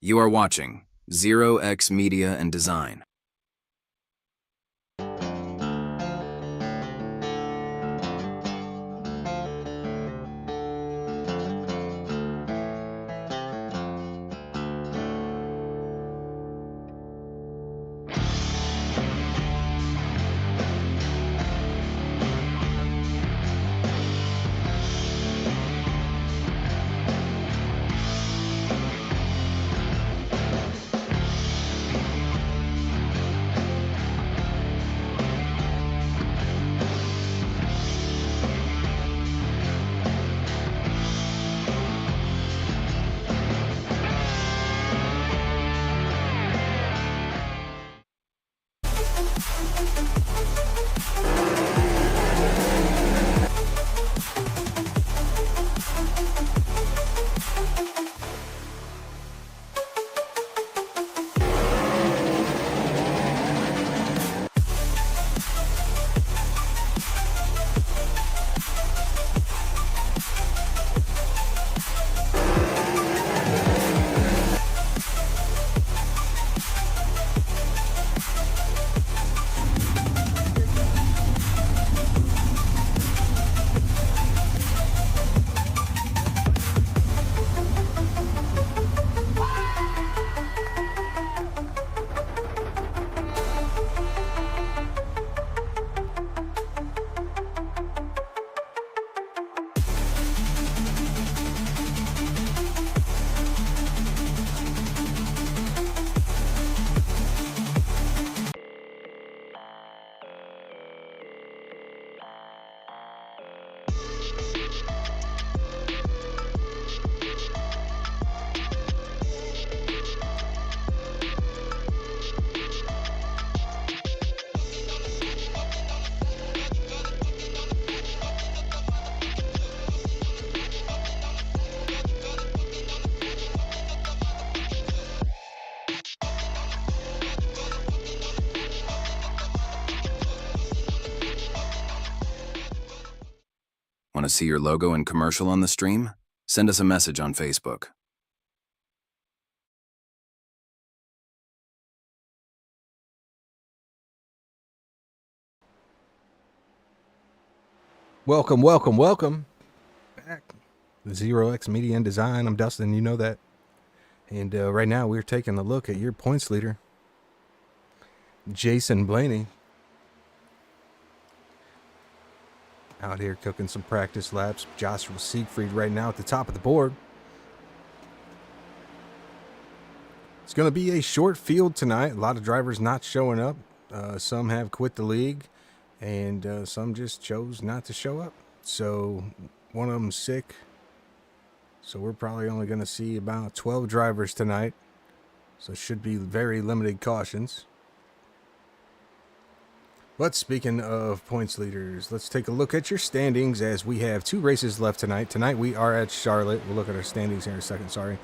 You are watching 0x Media and Design. Want to see your logo and commercial on the stream? Send us a message on Facebook. Welcome back to 0x Media and Design. I'm Dustin, you know that. And right now we're taking a look at your points leader, Jason Blaney. Out here cooking some practice laps. Joshua Siegfried right now at the top of the board. It's going to be a short field tonight. A lot of drivers not showing up. Some have quit the league, and some just chose not to show up. So one of them's sick. So we're probably only going to see about 12 drivers tonight. So it should be very limited cautions. But speaking of points leaders, let's take a look at your standings as we have 2 races left tonight. Tonight we are at Charlotte. We'll look at our standings here in a second, sorry.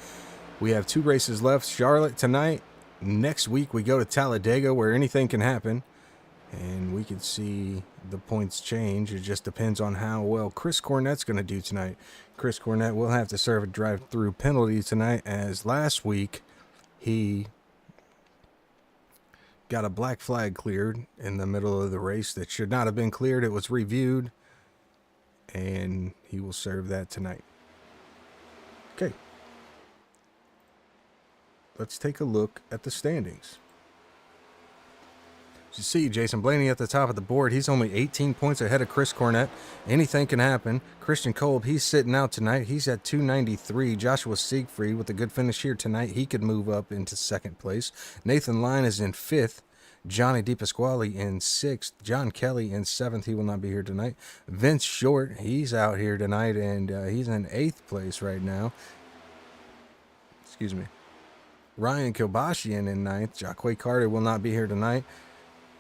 We have 2 races left. Charlotte tonight. Next week we go to Talladega where anything can happen. And we can see the points change. It just depends on how well Chris Cornett's going to do tonight. Chris Cornett will have to serve a drive-through penalty tonight, as last week he got a black flag cleared in the middle of the race that should not have been cleared. It was reviewed, and he will serve that tonight. Okay. Let's take a look at the standings. As you see, Jason Blaney at the top of the board. He's only 18 points ahead of Chris Cornett. Anything can happen. Christian Kolb, he's sitting out tonight. He's at 293. Joshua Siegfried with a good finish here tonight. He could move up into second place. Nathan Lyon is in 5th. Johnny DePasquale in 6th. John Kelly in 7th. He will not be here tonight. Vince Short, he's out here tonight, and he's in 8th place right now. Excuse me. Ryan Kilbashian in 9th. Jacque Carter will not be here tonight.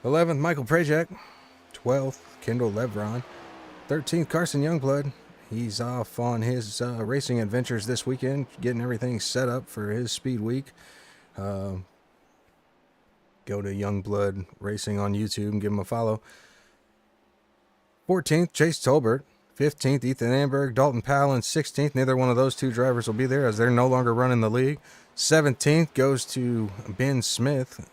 11th, Michael Prajek. 12th, Kendall Levron. 13th, Carson Youngblood. He's off on his racing adventures this weekend, getting everything set up for his speed week. Go to Youngblood Racing on YouTube and give him a follow. 14th, Chase Tolbert. 15th, Ethan Amberg. Dalton Powell in 16th. Neither one of those 2 drivers will be there as they're no longer running the league. 17th goes to Ben Smith.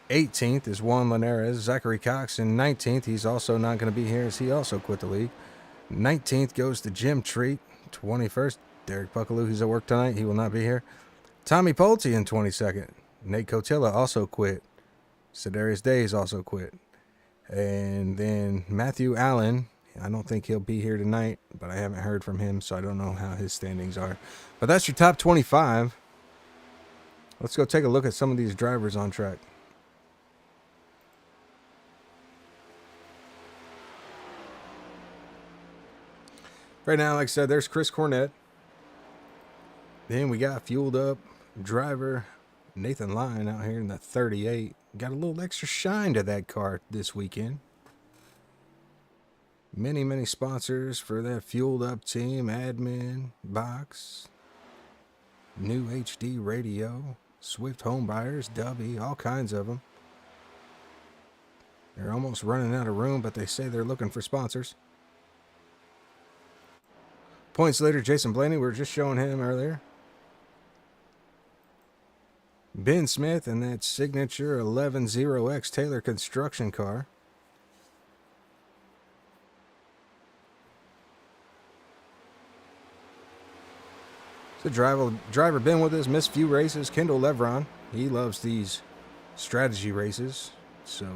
18th is Juan Linares. Zachary Cox in 19th. He's also not going to be here as he also quit the league. 19th goes to Jim Treat. 21st, Derek Buckaloo. He's at work tonight. He will not be here. Tommy Pulte in 22nd. Nate Cotilla also quit. Sedarius Days also quit. And then Matthew Allen. I don't think he'll be here tonight, but I haven't heard from him, so I don't know how his standings are. But that's your top 25. Let's go take a look at some of these drivers on track. Right now, like I said, there's Chris Cornett. Then we got fueled up driver Nathan Lyon out here in the 38. Got a little extra shine to that car this weekend. Many, many sponsors for that fueled up team. Admin, Box, New HD Radio, Swift Home Buyers, Dubby, all kinds of them. They're almost running out of room, but they say they're looking for sponsors. Points leader, Jason Blaney. We were just showing him earlier. Ben Smith and that signature 110X Taylor construction car. The driver been with us, missed few races. Kendall Levron. He loves these strategy races, so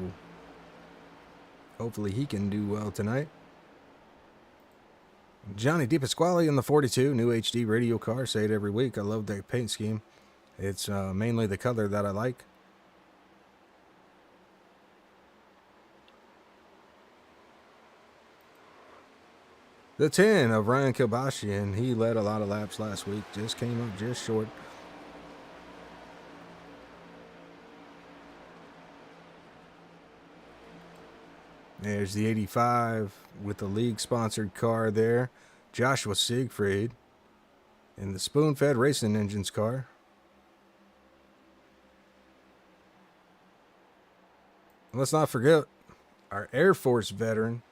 hopefully he can do well tonight. Johnny DiPasquale in the 42, new HD radio car. Say it every week. I love that paint scheme. It's mainly the color that I like. The 10 of Ryan Kilbashian. He led a lot of laps last week. Just came up just short. There's the 85 with the league-sponsored car there. Joshua Siegfried in the spoon-fed racing engines car. Let's not forget our Air Force veteran,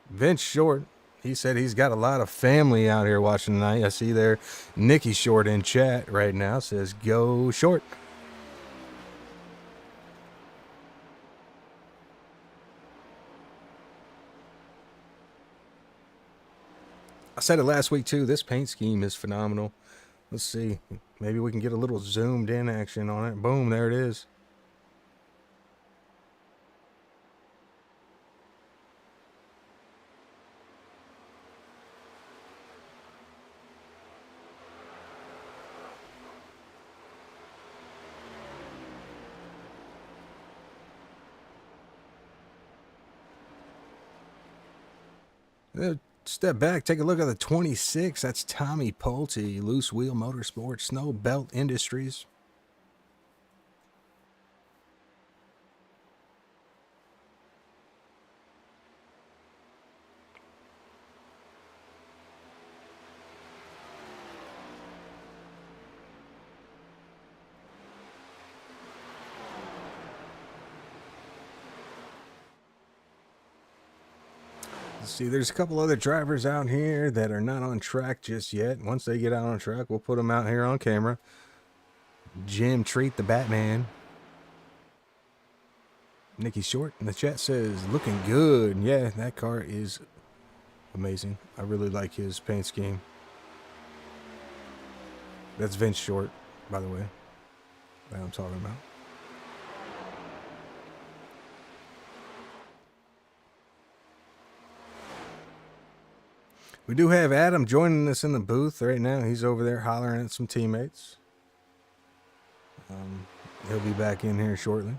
Vince Short. He said he's got a lot of family out here watching tonight. I see there Nikki Short in chat right now says, go Short. I said it last week too. This paint scheme is phenomenal. Let's see. Maybe we can get a little zoomed in action on it. Boom, there it is. Step back, take a look at the 26. That's Tommy Pulte, Loose Wheel Motorsports, Snow Belt Industries. See, there's a couple other drivers out here that are not on track just yet. Once they get out on track, we'll put them out here on camera. Jim Treat, the Batman. Nikki Short in the chat says, looking good. Yeah, that car is amazing. I really like his paint scheme. That's Vince Short, by the way, that I'm talking about. We do have Adam joining us in the booth right now. He's over there hollering at some teammates. He'll be back in here shortly.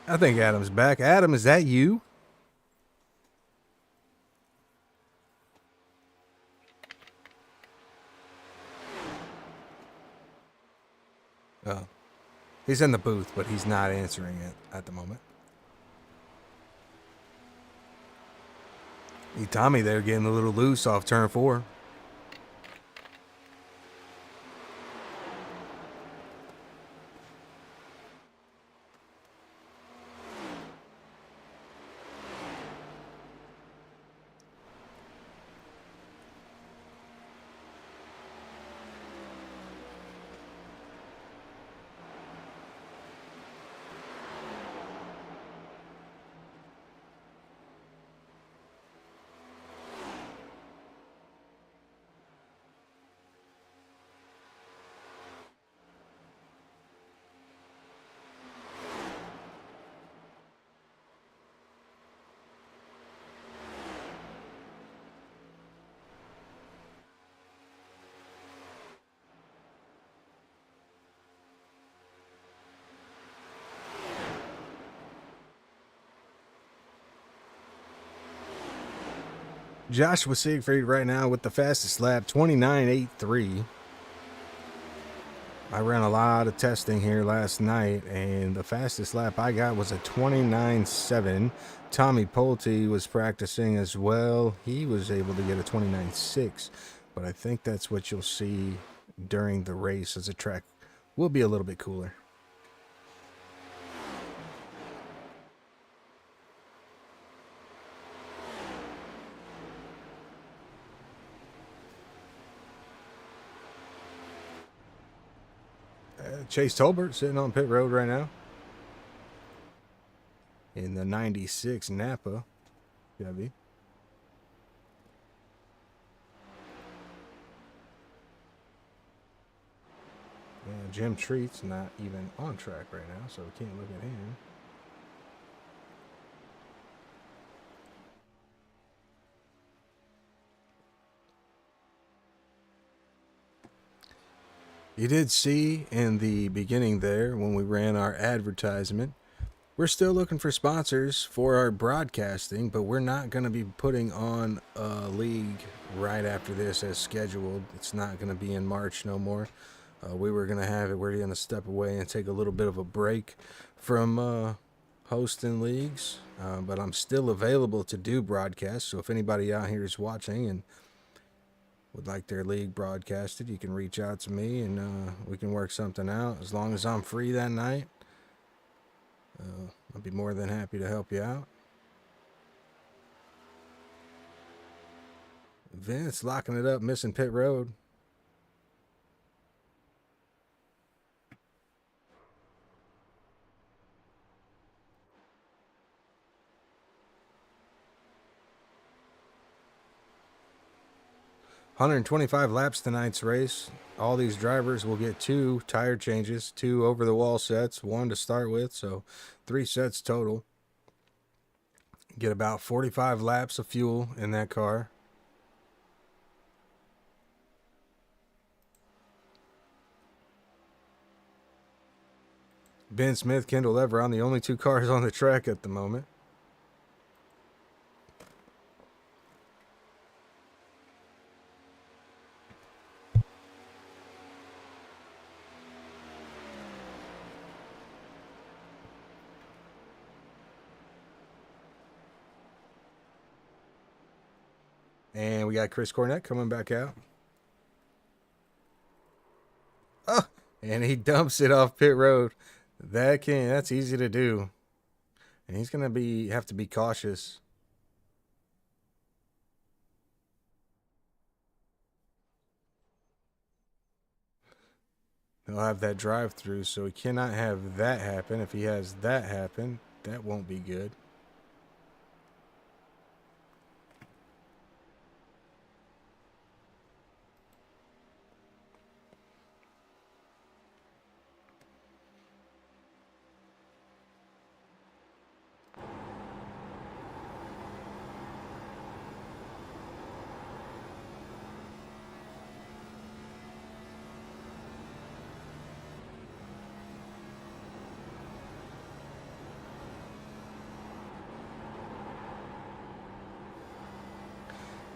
I think Adam's back. Adam, is that you? Oh. He's in the booth, but he's not answering it at the moment. Tommy there getting a little loose off turn 4. Joshua Siegfried right now with the fastest lap, 29.83. I ran a lot of testing here last night, and the fastest lap I got was a 29.7. Tommy Pulte was practicing as well. He was able to get a 29.6, but I think that's what you'll see during the race, as the track will be a little bit cooler. Chase Tolbert sitting on pit road right now in the 96 Napa Chevy. And Jim Treat's not even on track right now, so we can't look at him. You did see in the beginning there when we ran our advertisement, we're still looking for sponsors for our broadcasting, but we're not going to be putting on a league right after this as scheduled. It's not going to be in March no more. We were going to have it. We're going to step away and take a little bit of a break from hosting leagues, but I'm still available to do broadcasts. So if anybody out here is watching and would like their league broadcasted, you can reach out to me and we can work something out. As long as I'm free that night, I'll be more than happy to help you out. Vince locking it up, missing pit road. $125 laps tonight's race. All these drivers will get 2 tire changes, 2 over-the-wall sets, 1 to start with, so 3 sets total. Get about 45 laps of fuel in that car. Ben Smith, Kendall Everon, the only 2 cars on the track at the moment. And we got Chris Cornett coming back out. Oh, and he dumps it off pit road. That's easy to do. And he's going to have to be cautious. He'll have that drive through, so he cannot have that happen. If he has that happen, that won't be good.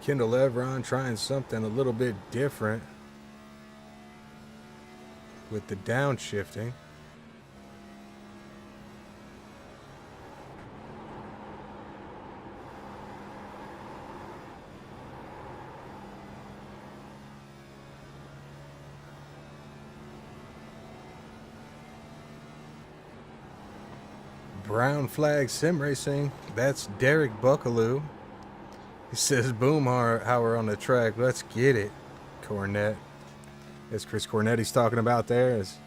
Kendall Everon trying something a little bit different with the downshifting. Brown Flag Sim Racing. That's Derek Buckaloo. He says, boom, how we're on the track. Let's get it, Cornett. As Chris Cornetti's talking about there. As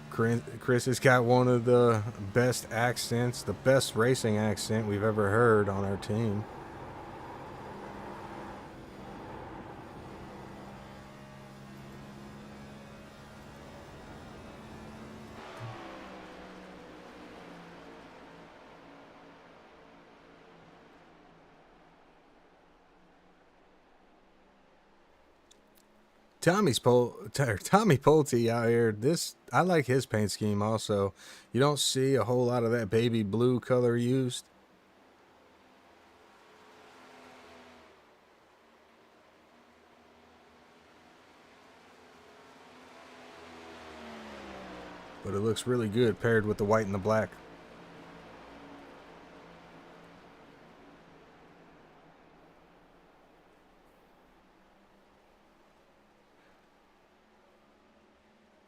Chris has got one of the best accents, the best racing accent we've ever heard on our team. Tommy Pulte out here. I like his paint scheme also. You don't see a whole lot of that baby blue color used. But it looks really good paired with the white and the black.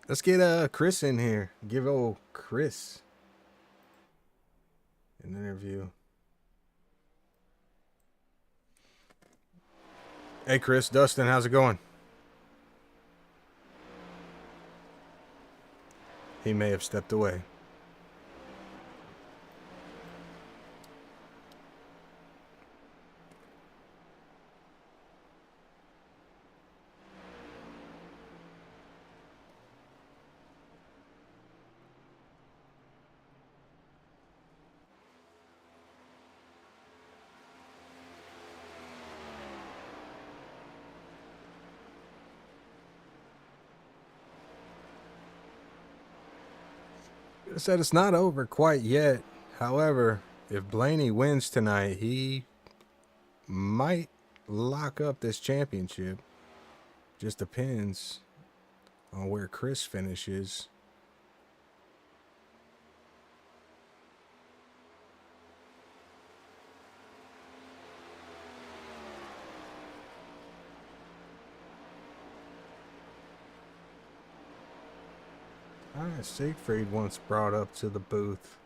Let's get Chris in here. Give old Chris an interview. Hey Chris, Dustin, how's it going? He may have stepped away. I said it's not over quite yet. However, if Blaney wins tonight, he might lock up this championship. Just depends on where Chris finishes. Siegfried once brought up to the booth.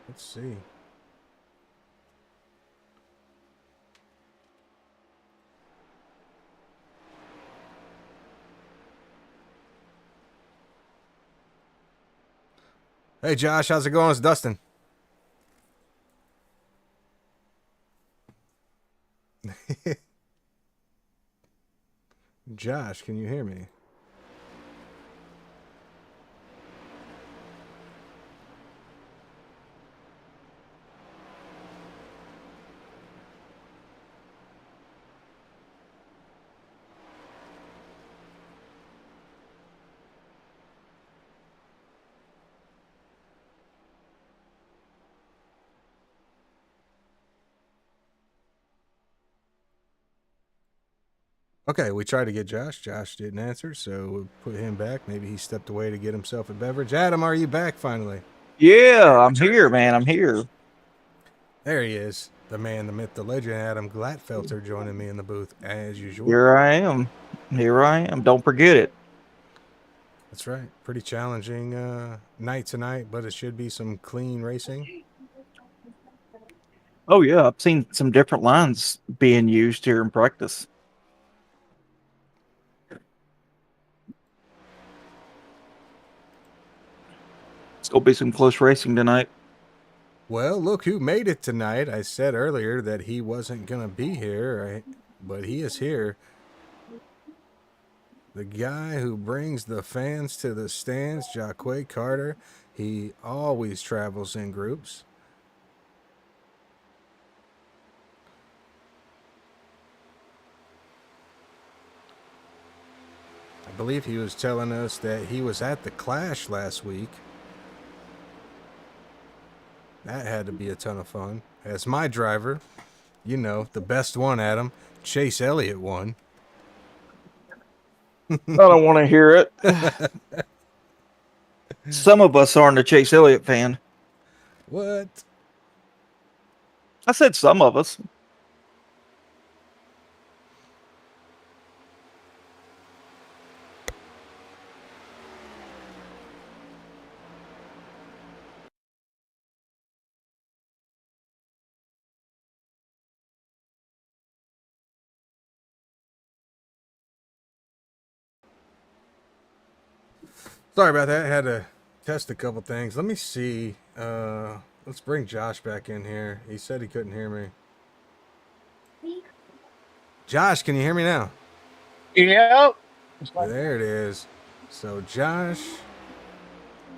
Let's see. Hey Josh, how's it going? It's Dustin. Josh, can you hear me? Okay, we tried to get Josh. Josh didn't answer, so we'll put him back. Maybe he stepped away to get himself a beverage. Adam, are you back finally? Yeah, I'm here, man. I'm here. There he is. The man, the myth, the legend, Adam Glatfelter joining me in the booth as usual. Here I am. Here I am. Don't forget it. That's right. Pretty challenging night tonight, but it should be some clean racing. Oh, yeah. I've seen some different lines being used here in practice. It's going to be some close racing tonight. Well, look who made it tonight. I said earlier that he wasn't going to be here, right? But he is here. The guy who brings the fans to the stands, Jaquay Carter. He always travels in groups. I believe he was telling us that he was at the Clash last week. That had to be a ton of fun. As my driver, you know, the best one, Adam, Chase Elliott won. I don't want to hear it. Some of us aren't a Chase Elliott fan. What? I said some of us. Sorry about that. I had to test a couple things. Let me see. Let's bring Josh back in here. He said he couldn't hear me. Josh, can you hear me now? Yep. There it is. So, Josh,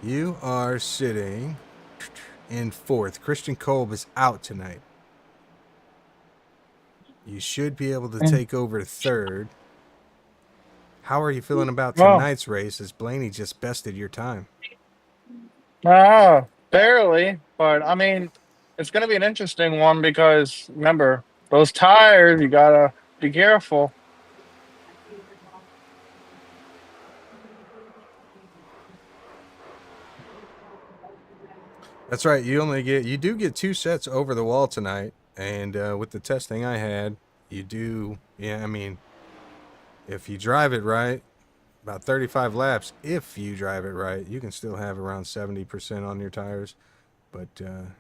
you are sitting in fourth. Christian Kolb is out tonight. You should be able to take over third. How are you feeling about Well, tonight's race as Blaney just bested your time? barely, but I mean, it's going to be an interesting one because remember, those tires, you got to be careful. That's right. You do get 2 sets over the wall tonight, and with the testing I had, you do. Yeah, I mean, if you drive it right, about 35 laps. If you drive it right, you can still have around 70% on your tires, but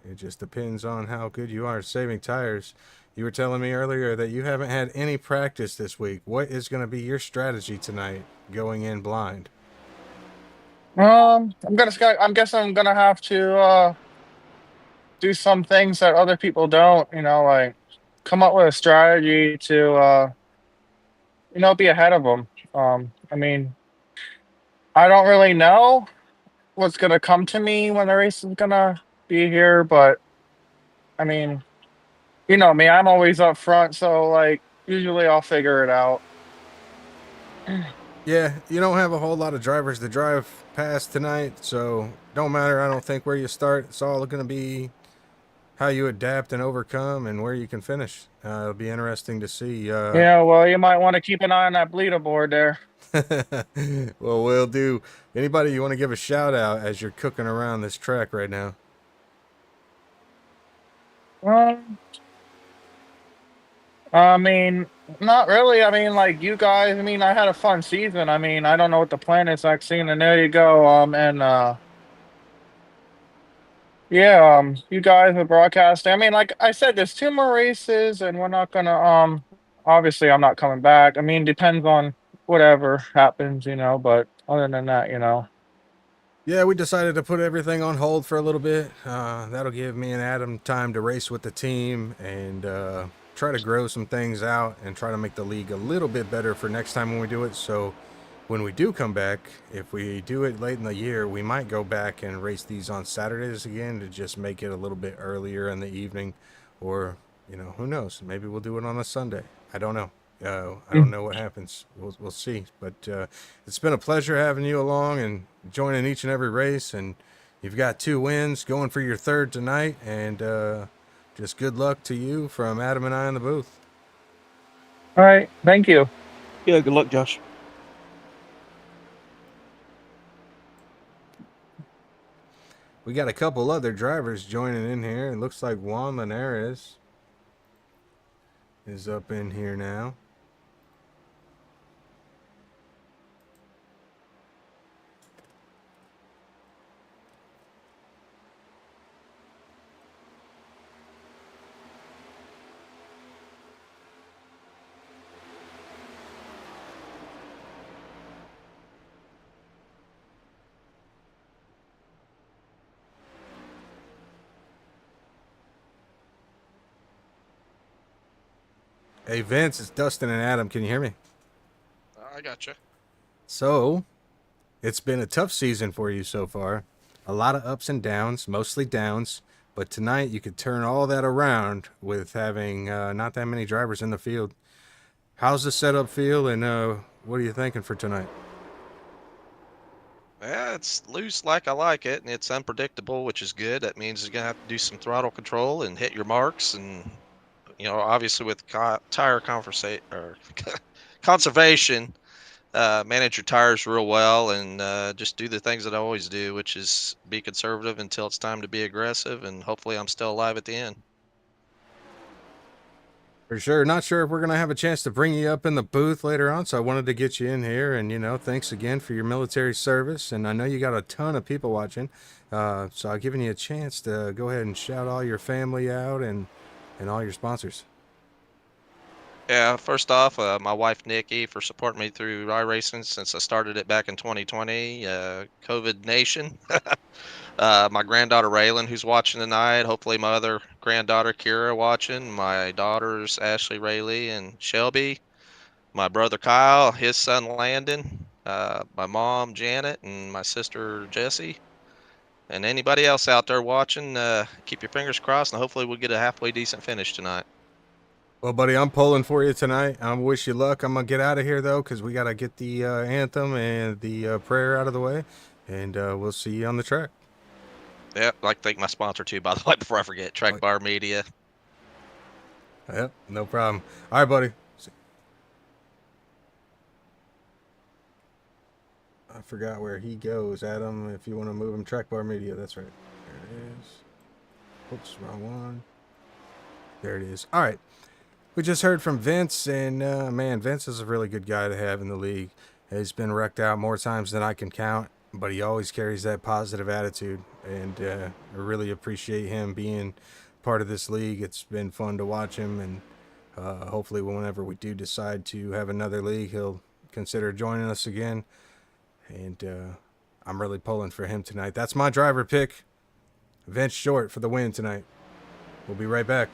it just depends on how good you are at saving tires. You were telling me earlier that you haven't had any practice this week. What is going to be your strategy tonight, going in blind? I'm guessing I'm gonna have to do some things that other people don't. Like come up with a strategy to be ahead of them. I mean, I don't really know what's gonna come to me when the race is gonna be here, but I mean, you know me, I'm always up front, so like usually I'll figure it out. Yeah, you don't have a whole lot of drivers to drive past tonight, so don't matter. I don't think where you start. It's all going to be how you adapt and overcome, and where you can finish. It'll be interesting to see. Yeah, well, you might want to keep an eye on that bleeder board there. Well, we'll do. Anybody you want to give a shout out as you're cooking around this track right now? Um, I mean, not really. I mean, like you guys. I mean, I had a fun season. I mean, I don't know what the plan is, Maxine, and there you go. And yeah, you guys are broadcasting. I mean, like I said, there's 2 more races, and we're not gonna. Obviously, I'm not coming back. I mean, depends on whatever happens, But other than that, Yeah, we decided to put everything on hold for a little bit. That'll give me and Adam time to race with the team and try to grow some things out and try to make the league a little bit better for next time when we do it. So when we do come back, if we do it late in the year, we might go back and race these on Saturdays again to just make it a little bit earlier in the evening. Or, who knows? Maybe we'll do it on a Sunday. I don't know. I don't know what happens. We'll see. But it's been a pleasure having you along and joining each and every race. And you've got 2 wins, going for your third tonight. And just good luck to you from Adam and I in the booth. all right. Thank you. Yeah, good luck, Josh. We got a couple other drivers joining in here. It looks like Juan Linares is up in here now. Hey, Vince, it's Dustin and Adam. Can you hear me? I gotcha. So, it's been a tough season for you so far. A lot of ups and downs, mostly downs. But tonight you could turn all that around with having not that many drivers in the field. How's the setup feel, and what are you thinking for tonight? Yeah, it's loose like I like it, and it's unpredictable, which is good. That means you're gonna have to do some throttle control and hit your marks, and obviously with tire or conservation, manage your tires real well, and just do the things that I always do, which is be conservative until it's time to be aggressive, and hopefully I'm still alive at the end. For sure. Not sure if we're going to have a chance to bring you up in the booth later on, so I wanted to get you in here. And, thanks again for your military service. And I know you got a ton of people watching, so I've given you a chance to go ahead and shout all your family out and all your sponsors. Yeah, first off, my wife Nikki for supporting me through iRacing since I started it back in 2020. COVID Nation. My granddaughter Raylan, who's watching tonight. Hopefully, my other granddaughter Kira watching. My daughters Ashley, Rayleigh, and Shelby. My brother Kyle, his son Landon. My mom Janet, and my sister Jessie. And anybody else out there watching, keep your fingers crossed, and hopefully we'll get a halfway decent finish tonight. Well, buddy, I'm pulling for you tonight. I wish you luck. I'm gonna get out of here though, because we gotta get the anthem and the prayer out of the way, and we'll see you on the track. Yeah, I'd like to thank my sponsor too, by the way, before I forget, Track Bar Media. Yep, no problem. All right, buddy. I forgot where he goes, Adam. If you want to move him, Track Bar Media. That's right. There it is. Oops, wrong one. There it is. All right. We just heard from Vince, and man, Vince is a really good guy to have in the league. He's been wrecked out more times than I can count, but he always carries that positive attitude, and I really appreciate him being part of this league. It's been fun to watch him, and hopefully whenever we do decide to have another league, he'll consider joining us again, and I'm really pulling for him tonight. That's my driver pick, Vince Short, for the win tonight. We'll be right back.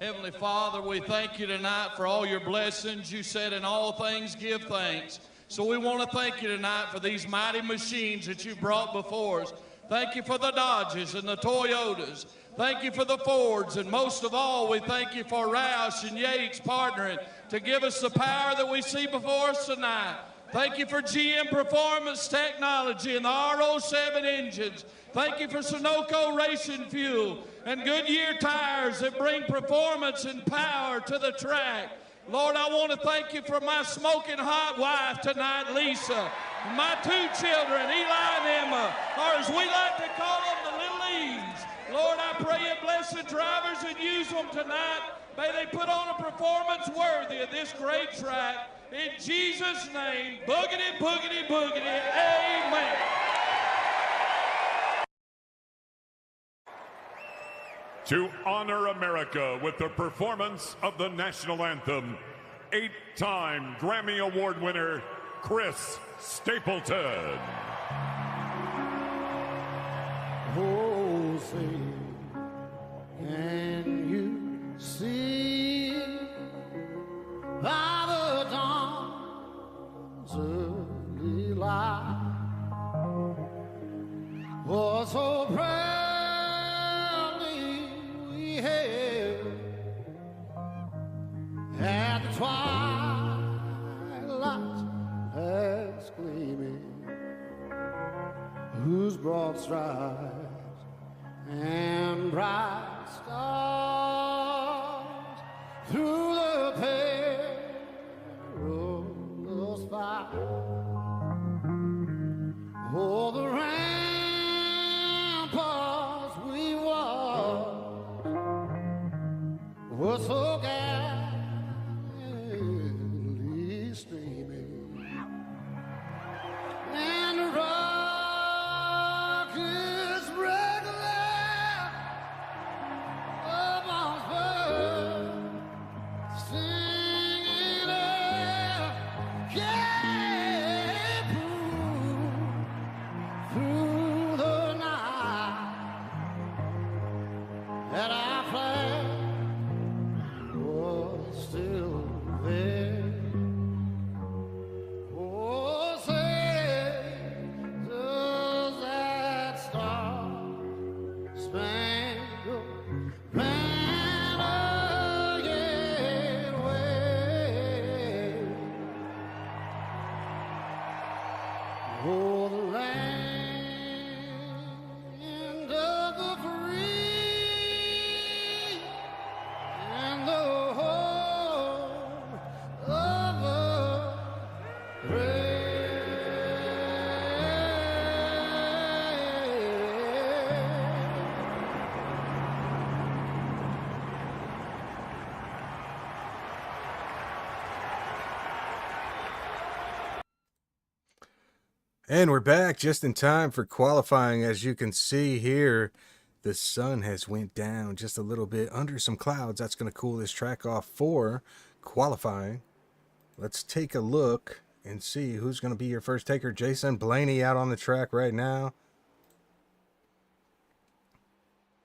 Heavenly Father, we thank you tonight for all your blessings. You said in all things give thanks. So we want to thank you tonight for these mighty machines that you brought before us. Thank you for the Dodges and the Toyotas. Thank you for the Fords. And most of all, we thank you for Roush and Yates partnering to give us the power that we see before us tonight. Thank you for GM Performance Technology and the R07 engines. Thank you for Sunoco Racing Fuel and Goodyear tires that bring performance and power to the track. Lord, I want to thank you for my smoking hot wife tonight, Lisa, and my two children, Eli and Emma, or as we like to call them, the little Eves. Lord, I pray you bless the drivers and use them tonight. May they put on a performance worthy of this great track. In Jesus' name, boogity, boogity, boogity, amen. To honor America with the performance of the national anthem, 8-time Grammy Award winner, Chris Stapleton. Oh, say, can you see by the dawn's early light was so proudly we hailed at the twilight's last gleaming, whose broad stripes and bright stars through the perilous fight. Oh, the ramparts we watched were so gallantly streaming, and the rockets regular upon her singing out, yeah, through the night that our flag was still there. Oh, say, does that star-spangled banner yet wave? Oh, the land of the free and the home of the And we're back just in time for qualifying. As you can see here, The sun has went down just a little bit under some clouds. That's going to cool this track off for qualifying. Let's take a look and see who's going to be your first taker. Jason Blaney out on the track right now.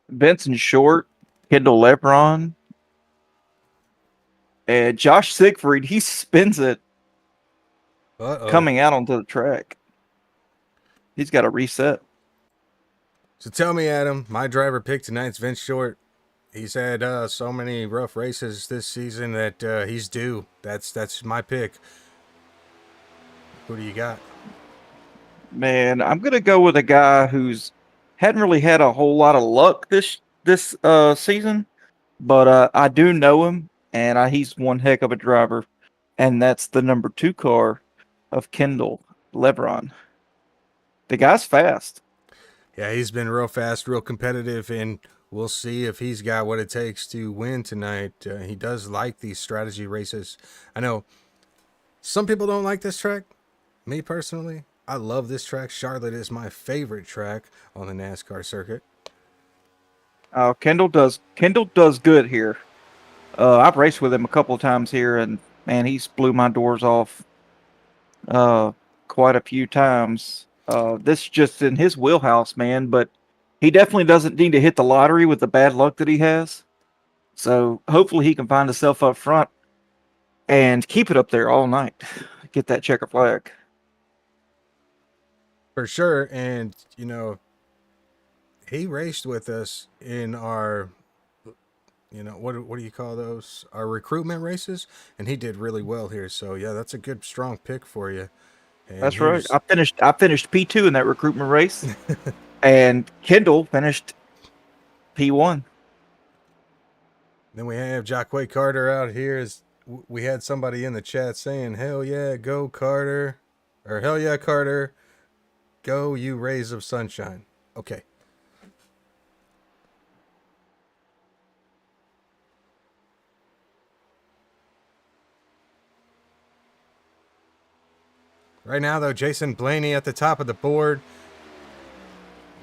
Benson Short, Kendall Lebron, and Josh Siegfried. He spins it coming out onto the track. He's got to reset. So tell me, Adam, my driver pick tonight's Vince Short. He's had so many rough races this season that he's due. That's my pick. Who do you got? Man, I'm gonna go with a guy who's hadn't really had a whole lot of luck this season, but I do know him, and he's one heck of a driver, and that's the number 2 car of Kendall Lebron. The guy's fast. Yeah, he's been real fast, real competitive, and we'll see if he's got what it takes to win tonight. He does like these strategy races. I know some people don't like this track. Me personally, I love this track. Charlotte is my favorite track on the NASCAR circuit. Kendall does good here. I've raced with him a couple of times here, and man, he's blew my doors off quite a few times. This is just in his wheelhouse, man, but he definitely doesn't need to hit the lottery with the bad luck that he has. So hopefully he can find himself up front and keep it up there all night. Get that checker flag. For sure. And, you know, he raced with us in our, you know, what do you call those? Our recruitment races. And he did really well here. So, yeah, that's a good, strong pick for you. And That's right. I finished P2 in that recruitment race, and Kendall finished P1. Then we have Jacquay Carter out here. We had somebody in the chat saying, "Hell yeah, go Carter," or "Hell yeah, Carter, go you rays of sunshine." Okay. Right now, though, Jason Blaney at the top of the board.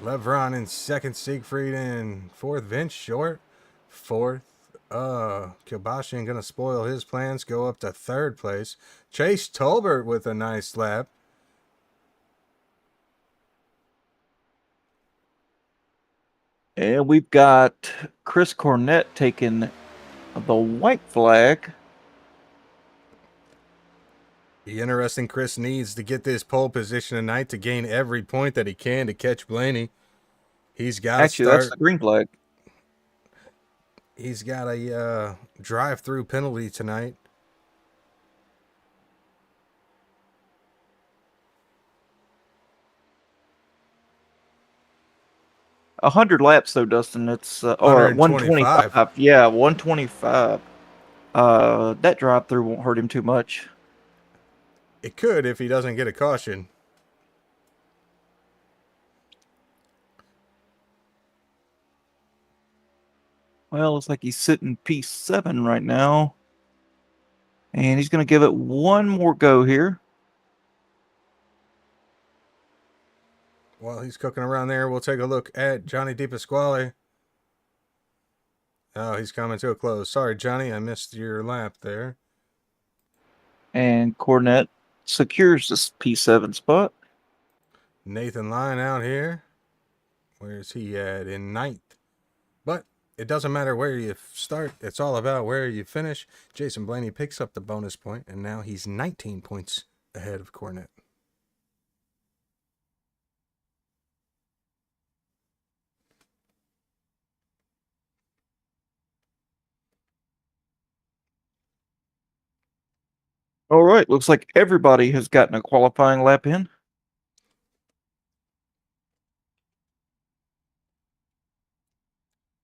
Lebron in second, Siegfried in fourth, Vince Short fourth. Kilbashian gonna spoil his plans, go up to third place. Chase Tolbert with a nice lap. And we've got Chris Cornett taking the white flag. Be interesting. Chris needs to get this pole position tonight to gain every point that he can to catch Blaney. He's got to start. That's the green flag. He's got a drive-through penalty tonight. A 100 laps though, Dustin. It's or 125. Yeah, 125. That drive-through won't hurt him too much. It could if he doesn't get a caution. Well, looks like he's sitting P7 right now. And he's going to give it one more go here. While he's cooking around there, we'll take a look at Johnny DePasquale. Oh, he's coming to a close. Sorry, Johnny, I missed your lap there. And Cornett secures this P7 spot. Nathan Lyon out here. Where's he at? In ninth. But it doesn't matter where you start. It's all about where you finish. Jason Blaney picks up the bonus point, and now he's 19 points ahead of Cornett. All right, looks like everybody has gotten a qualifying lap in.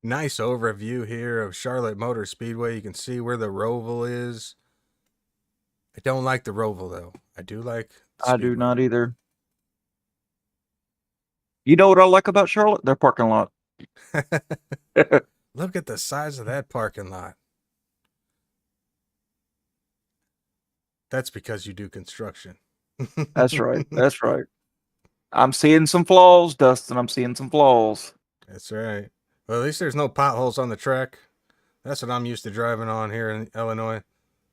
Nice overview here of Charlotte Motor Speedway. You can see where the Roval is. I don't like the Roval, though. I do like the I do not either. You know what I like about Charlotte? Their parking lot. Look at the size of that parking lot. That's because you do construction. That's right. That's right. I'm seeing some flaws, Dustin. I'm seeing some flaws. That's right. Well, at least there's no potholes on the track. That's what I'm used to driving on here in Illinois.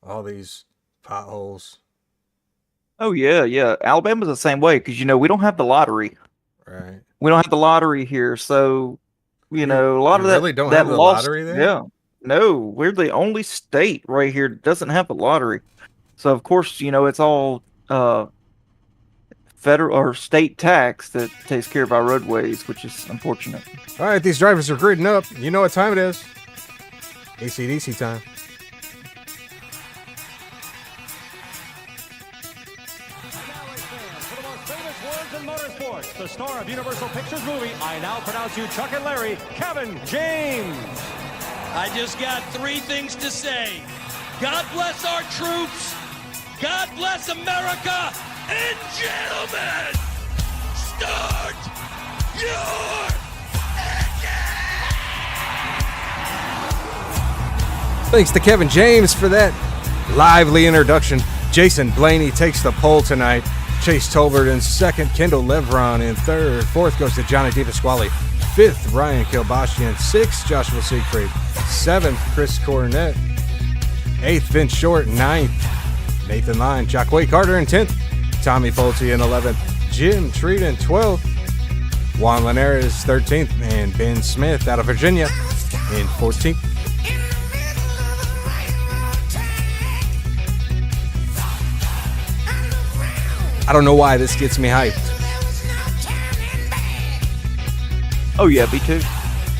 All these potholes. Oh yeah, yeah. Alabama's the same way because we don't have the lottery. Right. We don't have the lottery here, so a lot You of that really don't that have the lost. lottery there? Yeah, no, we're the only state right here that doesn't have the lottery. So of course, it's all federal or state tax that takes care of our roadways, which is unfortunate. All right, these drivers are griding up. You know what time it is. AC/DC time. For the most famous words in motorsports, the star of Universal Pictures movie, I now pronounce you Chuck and Larry, Kevin James. I just got 3 things to say. God bless our troops. God bless America. And gentlemen, start your Thanks to Kevin James for that lively introduction. Jason Blaney takes the pole tonight. Chase Tolbert in second. Kendall Levron in third. Fourth goes to Johnny DePasquale. Fifth, Ryan Kilbashian. Sixth, Joshua Siegfried. Seventh, Chris Cornett. Eighth, Vince Short. Ninth, Nathan Line. Jacquay Carter in 10th. Tommy Pulte in 11th. Jim Treat in 12th. Juan Linares 13th. And Ben Smith out of Virginia in 14th. I don't know why this gets me hyped. Oh yeah, me too.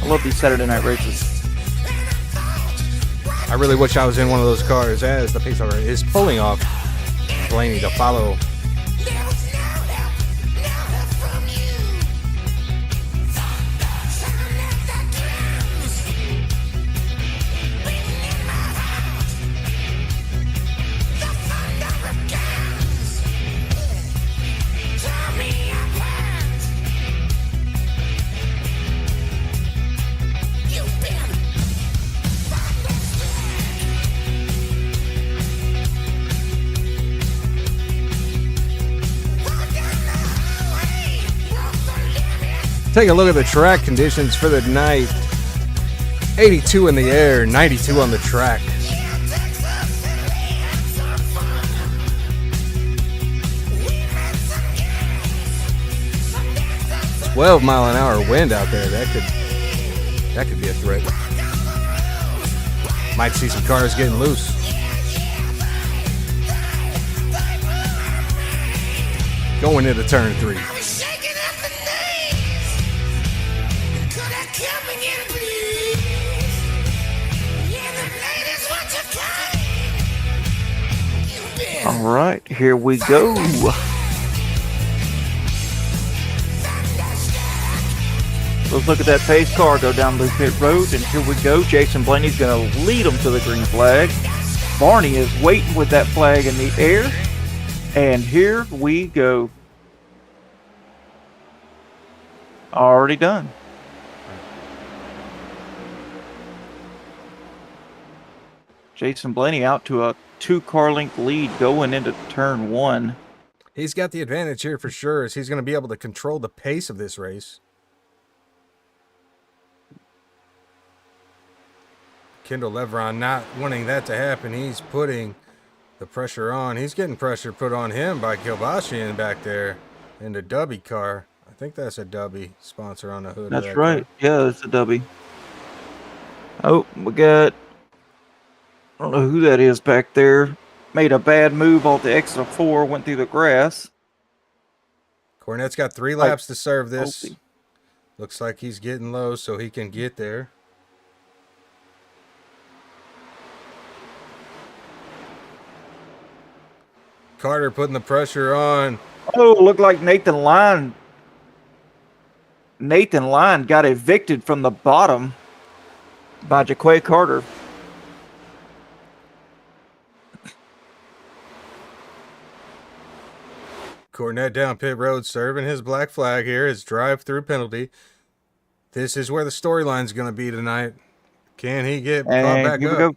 I love these Saturday night races. I really wish I was in one of those cars as the pace car is pulling off Blaney to follow. Take a look at the track conditions for the night. 82 in the air, 92 on the track. 12-mile-an-hour wind out there. That could be a threat. Might see some cars getting loose. Going into turn 3. All right, here we go. Let's look at that pace car go down the pit road, and here we go. Jason Blaney's going to lead them to the green flag. Barney is waiting with that flag in the air, and here we go. Already done. Jason Blaney out to a 2-car length lead going into turn 1. He's got the advantage here for sure, as he's going to be able to control the pace of this race. Kendall Levron not wanting that to happen. He's putting the pressure on. He's getting pressure put on him by Kilbashian back there in the Dubby car. I think that's a Dubby sponsor on the hood. That's right. Yeah, it's a Dubby. Oh, we got... I don't know who that is back there. Made a bad move off the exit 4, went through the grass. Cornett's got 3 laps to serve this. Looks like he's getting low so he can get there. Carter putting the pressure on. Oh, looked like Nathan Line got evicted from the bottom by Jacquay Carter. Cornett down pit road, serving his black flag here, his drive-through penalty. This is where the storyline's going to be tonight. Can he get caught back here up? we go.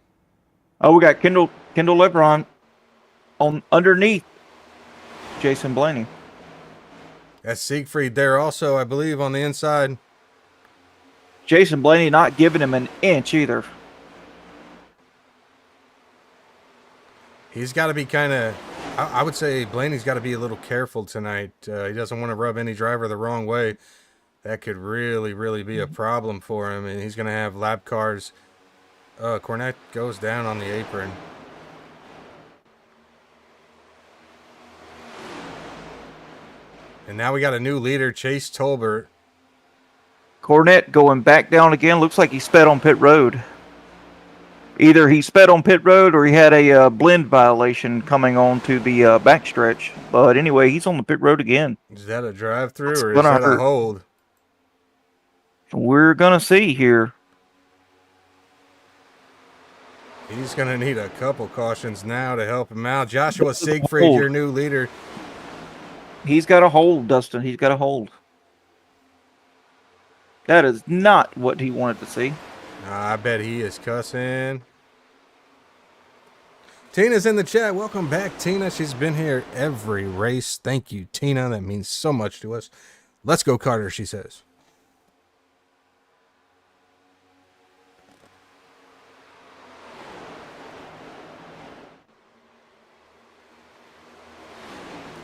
Oh, we got Kendall Lebron on underneath Jason Blaney. That's Siegfried there also, I believe, on the inside. Jason Blaney not giving him an inch either. He's got to be kind of, I would say Blaney's got to be a little careful tonight. He doesn't want to rub any driver the wrong way. That could really, really be a problem for him, and he's going to have lap cars. Cornett goes down on the apron. And now we got a new leader, Chase Tolbert. Cornett going back down again. Looks like he sped on pit road. Either he sped on pit road or he had a blend violation coming on to the backstretch. But anyway, he's on the pit road again. Is that a drive-through or is gonna that hurt. a hold? We're going to see here. He's going to need a couple cautions now to help him out. Joshua Siegfried, your new leader. He's got a hold, Dustin. He's got a hold. That is not what he wanted to see. I bet he is cussing. Tina's in the chat. Welcome back, Tina. She's been here every race. Thank you, Tina. That means so much to us. Let's go, Carter, she says.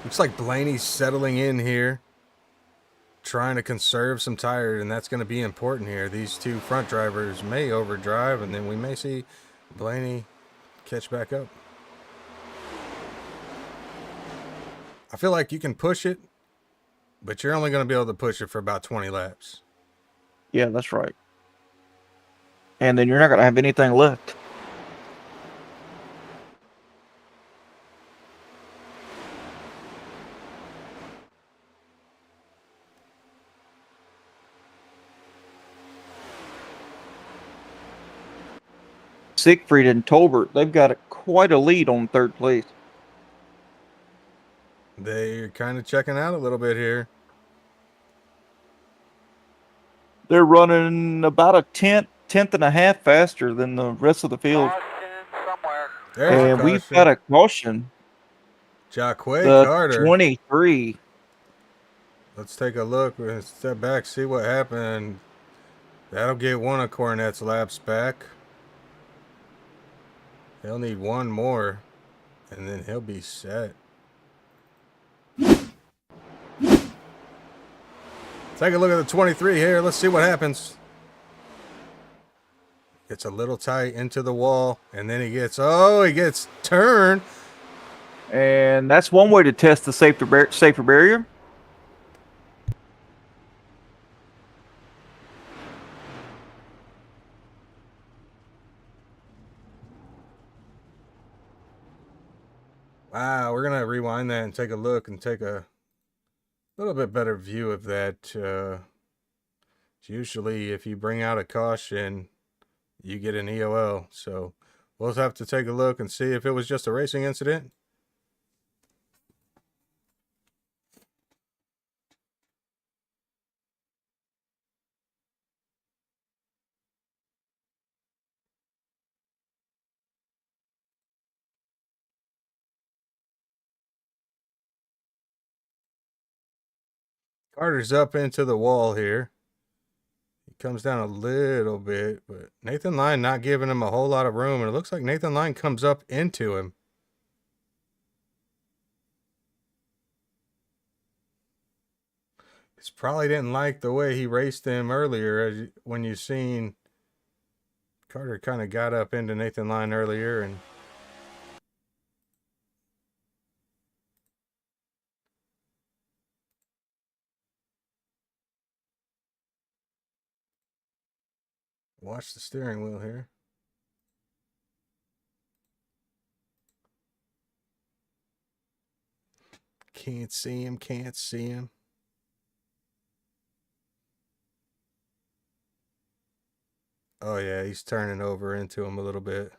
Looks like Blaney's settling in here, trying to conserve some tires, and that's going to be important here. These two front drivers may overdrive, and then we may see Blaney catch back up. I feel like you can push it, but you're only going to be able to push it for about 20 laps. Yeah, that's right. And then you're not going to have anything left. Siegfried and Tolbert, they've got quite a lead on third place. They're kind of checking out a little bit here. They're running about a tenth and a half faster than the rest of the field. And we've got a caution. Jacquet The Carter. 23. Let's take a look. We're going to step back, see what happened. That'll get one of Cornett's laps back. He'll need one more, and then he'll be set. Take a look at the 23 here. Let's see what happens. Gets a little tight into the wall, and then he gets turned. And that's one way to test the safer barrier. Wow, we're going to rewind that and take a look and take a little bit better view of that. Usually if you bring out a caution, you get an EOL. So we'll have to take a look and see if it was just a racing incident. Carter's up into the wall here. He comes down a little bit, but Nathan Lyon not giving him a whole lot of room, and it looks like Nathan Lyon comes up into him. He probably didn't like the way he raced him earlier, when you seen Carter kind of got up into Nathan Lyon earlier, and watch the steering wheel here. Can't see him, can't see him. Oh yeah, he's turning over into him a little bit.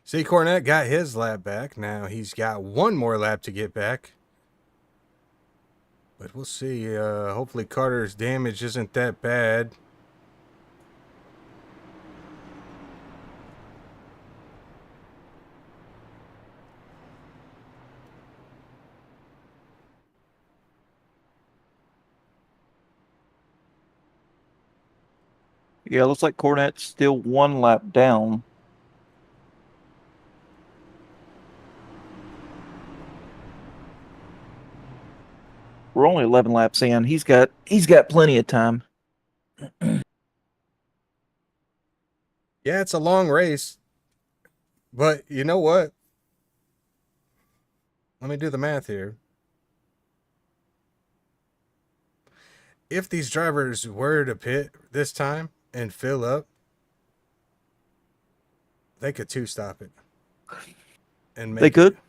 See, Cornett got his lap back. Now he's got one more lap to get back. But we'll see. Hopefully Carter's damage isn't that bad. Yeah, looks like Cornett's still one lap down. We're only 11 laps in. He's got plenty of time. Yeah, it's a long race. But you know what? Let me do the math here. If these drivers were to pit this time and fill up, they could two-stop it. And make They could. it.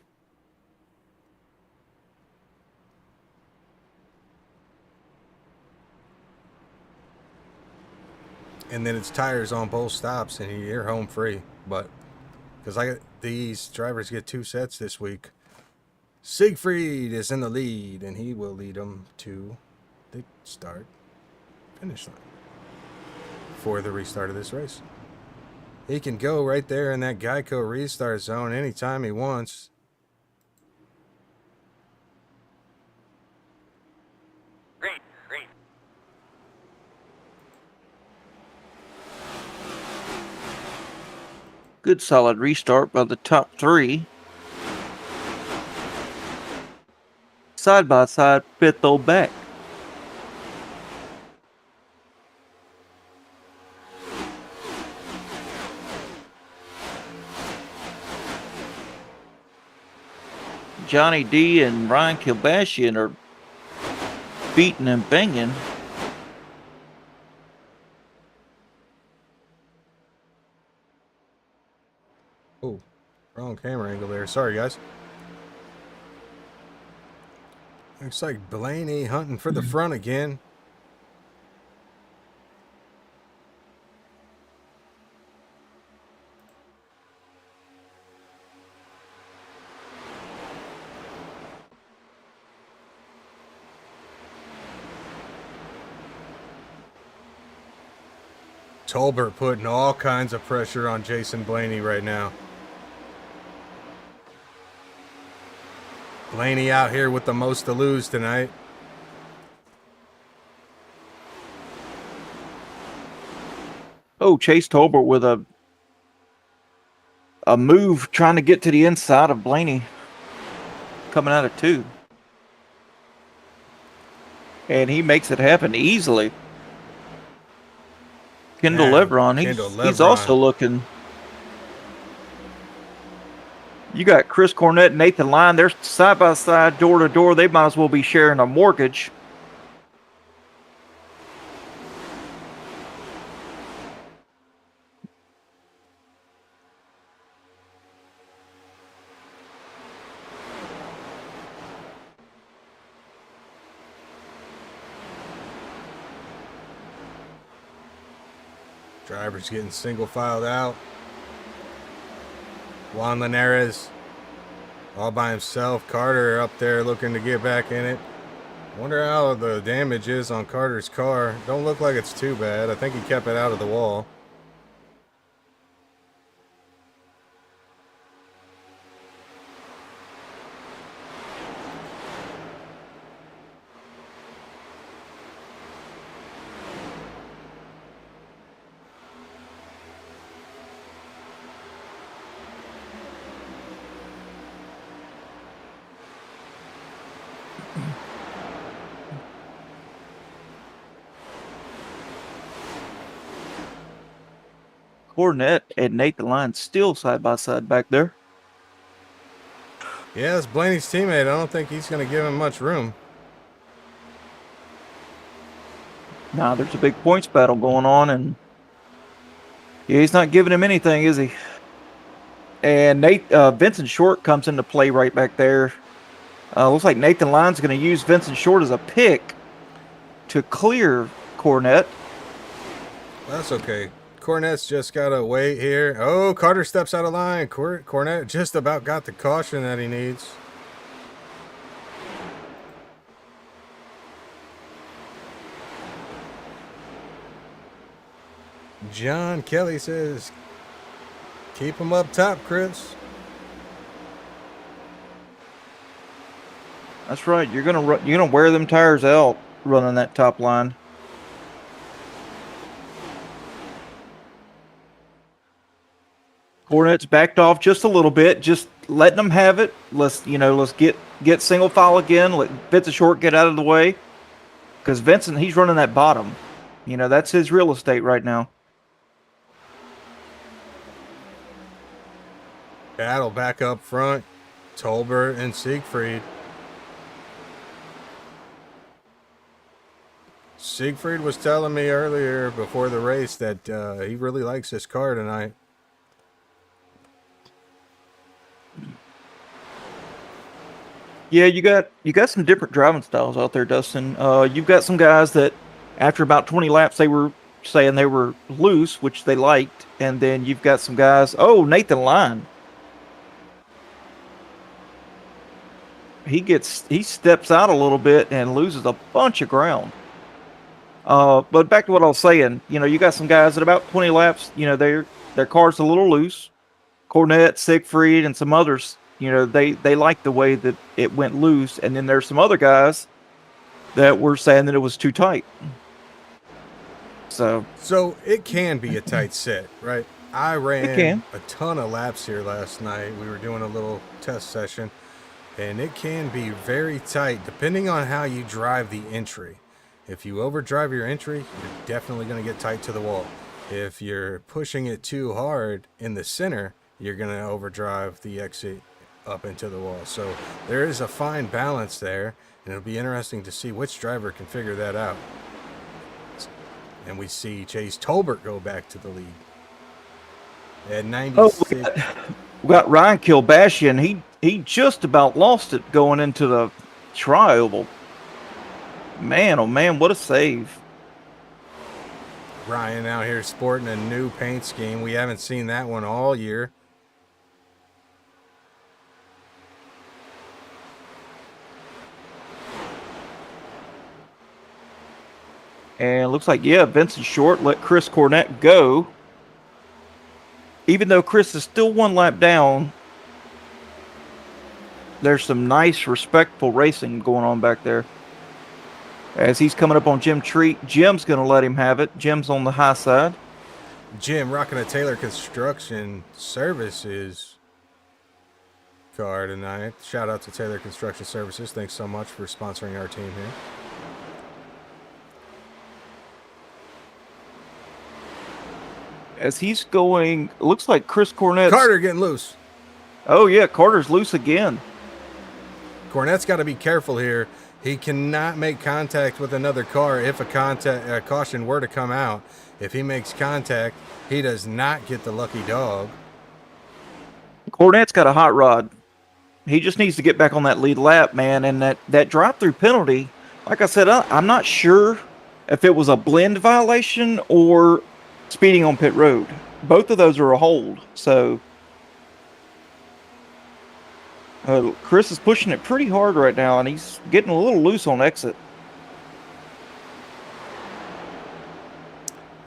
And then it's tires on both stops, and you're home free. But because these drivers get 2 sets this week, Siegfried is in the lead, and he will lead them to the finish line for the restart of this race. He can go right there in that Geico restart zone anytime he wants. Good solid restart by the top 3. Side by side, 5th though back. Johnny D and Ryan Kilbashian are beating and banging. Oh, wrong camera angle there. Sorry, guys. Looks like Blaney hunting for the front again. Tolbert putting all kinds of pressure on Jason Blaney right now. Blaney out here with the most to lose tonight. Oh, Chase Tolbert with a move trying to get to the inside of Blaney. Coming out of 2. And he makes it happen easily. Kendall Lebron, he's also looking. You got Chris Cornett and Nathan Lyon. They're side by side, door to door. They might as well be sharing a mortgage. Drivers getting single filed out. Juan Linares all by himself. Carter up there looking to get back in it. Wonder how the damage is on Carter's car. Don't look like it's too bad. I think he kept it out of the wall. Cornett and Nathan Lyon still side by side back there. Yeah, it's Blaney's teammate. I don't think he's going to give him much room. Nah, there's a big points battle going on, and yeah, he's not giving him anything, is he? And Vincent Short comes into play right back there. Looks like Nathan Lyon's going to use Vincent Short as a pick to clear Cornett. That's okay. Cornett's just got to wait here. Oh, Carter steps out of line. Cornett just about got the caution that he needs. John Kelly says, keep him up top, Chris. That's right. You're gonna wear them tires out running that top line. Cornett's backed off just a little bit, just letting them have it. Let's get single file again. Let Vincent Short get out of the way, because Vincent, he's running that bottom. That's his real estate right now. Battle back up front. Tolbert and Siegfried. Siegfried was telling me earlier before the race that he really likes this car tonight. Yeah, you got some different driving styles out there, Dustin. You've got some guys that after about 20 laps they were saying they were loose, which they liked, and then you've got some guys. Oh, Nathan Lyon. He steps out a little bit and loses a bunch of ground. But back to what I was saying, you got some guys at about 20 laps, their car's a little loose. Cornett, Siegfried, and some others, they like the way that it went loose. And then there's some other guys that were saying that it was too tight. So it can be a tight set, right? I ran a ton of laps here last night. We were doing a little test session, and it can be very tight depending on how you drive the entry. If you overdrive your entry, you're definitely going to get tight to the wall. If you're pushing it too hard in the center, you're going to overdrive the exit up into the wall. So there is a fine balance there, and it'll be interesting to see which driver can figure that out. And we see Chase Tolbert go back to the lead at 96. We got Ryan Kilbashian. He just about lost it going into the tri-oval. Man, oh man, what a save. Ryan out here sporting a new paint scheme. We haven't seen that one all year. And it looks like, Vincent Short let Chris Cornett go. Even though Chris is still one lap down, there's some nice, respectful racing going on back there. As he's coming up on Jim Treat, Jim's going to let him have it. Jim's on the high side. Jim rocking a Taylor Construction Services car tonight. Shout out to Taylor Construction Services. Thanks so much for sponsoring our team here. As he's going, it looks like Chris Cornett. Carter getting loose. Oh, yeah, Carter's loose again. Cornett's got to be careful here. He cannot make contact with another car if a caution were to come out. If he makes contact, he does not get the lucky dog. Cornett's got a hot rod. He just needs to get back on that lead lap, man. And that drive-through penalty, like I said, I'm not sure if it was a blend violation or speeding on pit road. Both of those are a hold. So Chris is pushing it pretty hard right now, and he's getting a little loose on exit.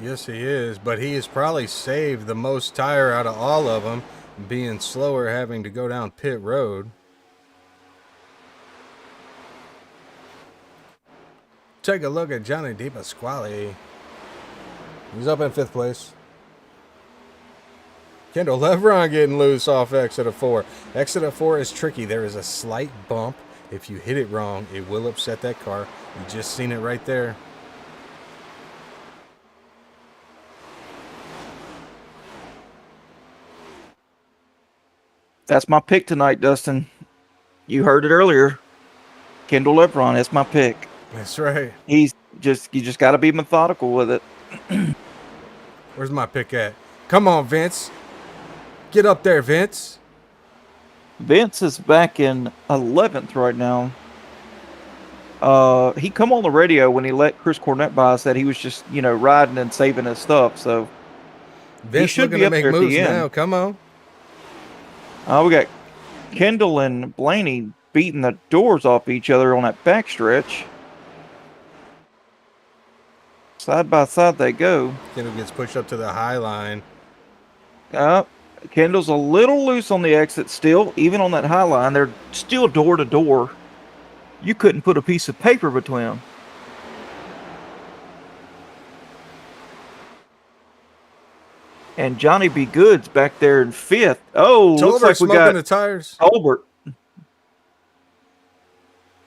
Yes, he is, but he has probably saved the most tire out of all of them, being slower, having to go down pit road. Take a look at Johnny DePasquale. He's up in 5th place. Kendall Levron getting loose off exit of 4. Exit of 4 is tricky. There is a slight bump. If you hit it wrong, it will upset that car. You just seen it right there. That's my pick tonight, Dustin. You heard it earlier. Kendall Levron, that's my pick. That's right. You just got to be methodical with it. Where's my pick at? Come on, Vince. Get up there, Vince. Vince is back in 11th right now. He come on the radio when he let Chris Cornett by, said he was just, riding and saving his stuff. So Vince should looking be to up make there at the moves end. now. Come on. We got Kendall and Blaney beating the doors off each other on that backstretch. Side by side they go. Kendall gets pushed up to the high line. Kendall's a little loose on the exit still, even on that high line. They're still door to door. You couldn't put a piece of paper between them. And Johnny B. Good's back there in fifth. Oh, looks Tolbert like we smoking got the tires. Tolbert.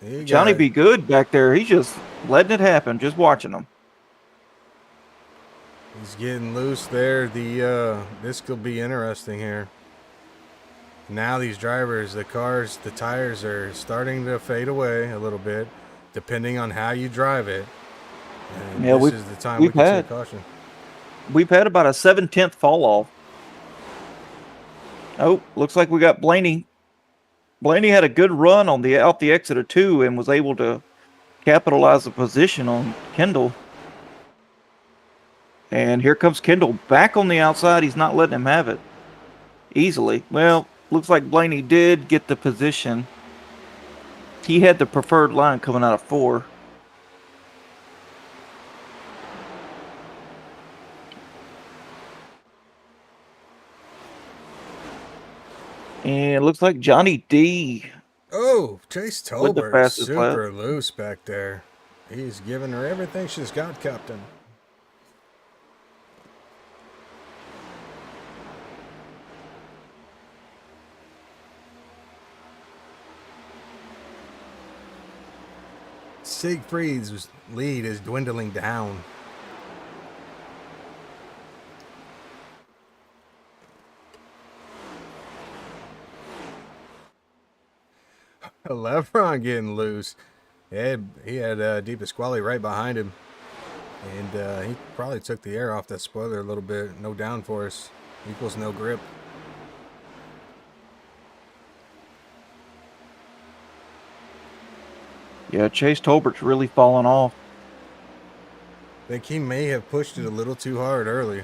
You Johnny got- B. Good back there. He's just letting it happen, just watching them. He's getting loose there. This could be interesting here. Now these drivers, the cars, the tires are starting to fade away a little bit, depending on how you drive it. And Yeah, this is the time we can take caution. We've had about a 7/10 fall off. Oh, looks like we got Blaney. Blaney had a good run on out the exit of 2 and was able to capitalize the position on Kendall. And here comes Kendall back on the outside. He's not letting him have it easily. Well, looks like Blaney did get the position. He had the preferred line coming out of 4. And it looks like Johnny D. Oh, Chase With the Tolbert, fastest super loose back there. He's giving her everything she's got, Captain. Siegfried's lead is dwindling down. Levron getting loose. He had Deep Pasquale right behind him. And he probably took the air off that spoiler a little bit. No downforce equals no grip. Yeah, Chase Tolbert's really fallen off. I think he may have pushed it a little too hard early.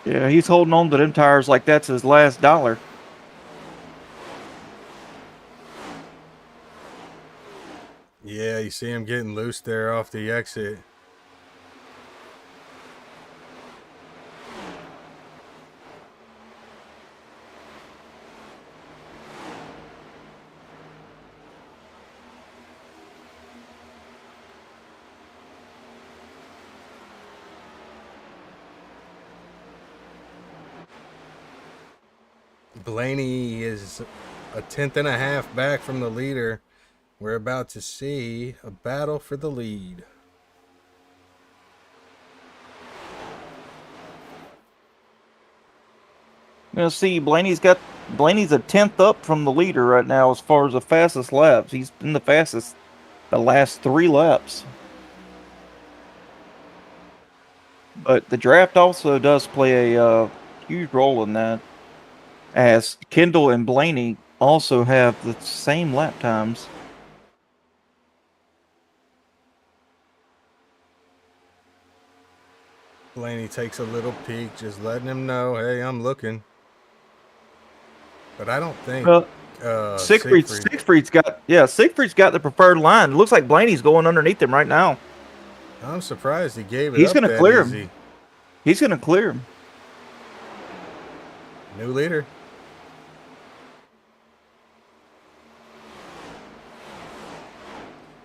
Yeah, he's holding on to them tires like that's his last dollar. Yeah, you see him getting loose there off the exit. Blaney is a 10th and a half back from the leader. We're about to see a battle for the lead. Now see, Blaney's a 10th up from the leader right now as far as the fastest laps. He's been the fastest the last 3 laps. But the draft also does play a huge role in that, as Kendall and Blaney also have the same lap times. Blaney takes a little peek, just letting him know, hey, I'm looking. But I don't think Siegfried's got the preferred line. It looks like Blaney's going underneath him right now. I'm surprised he gave it He's up going to that clear easy. him. He's going to clear him. New leader.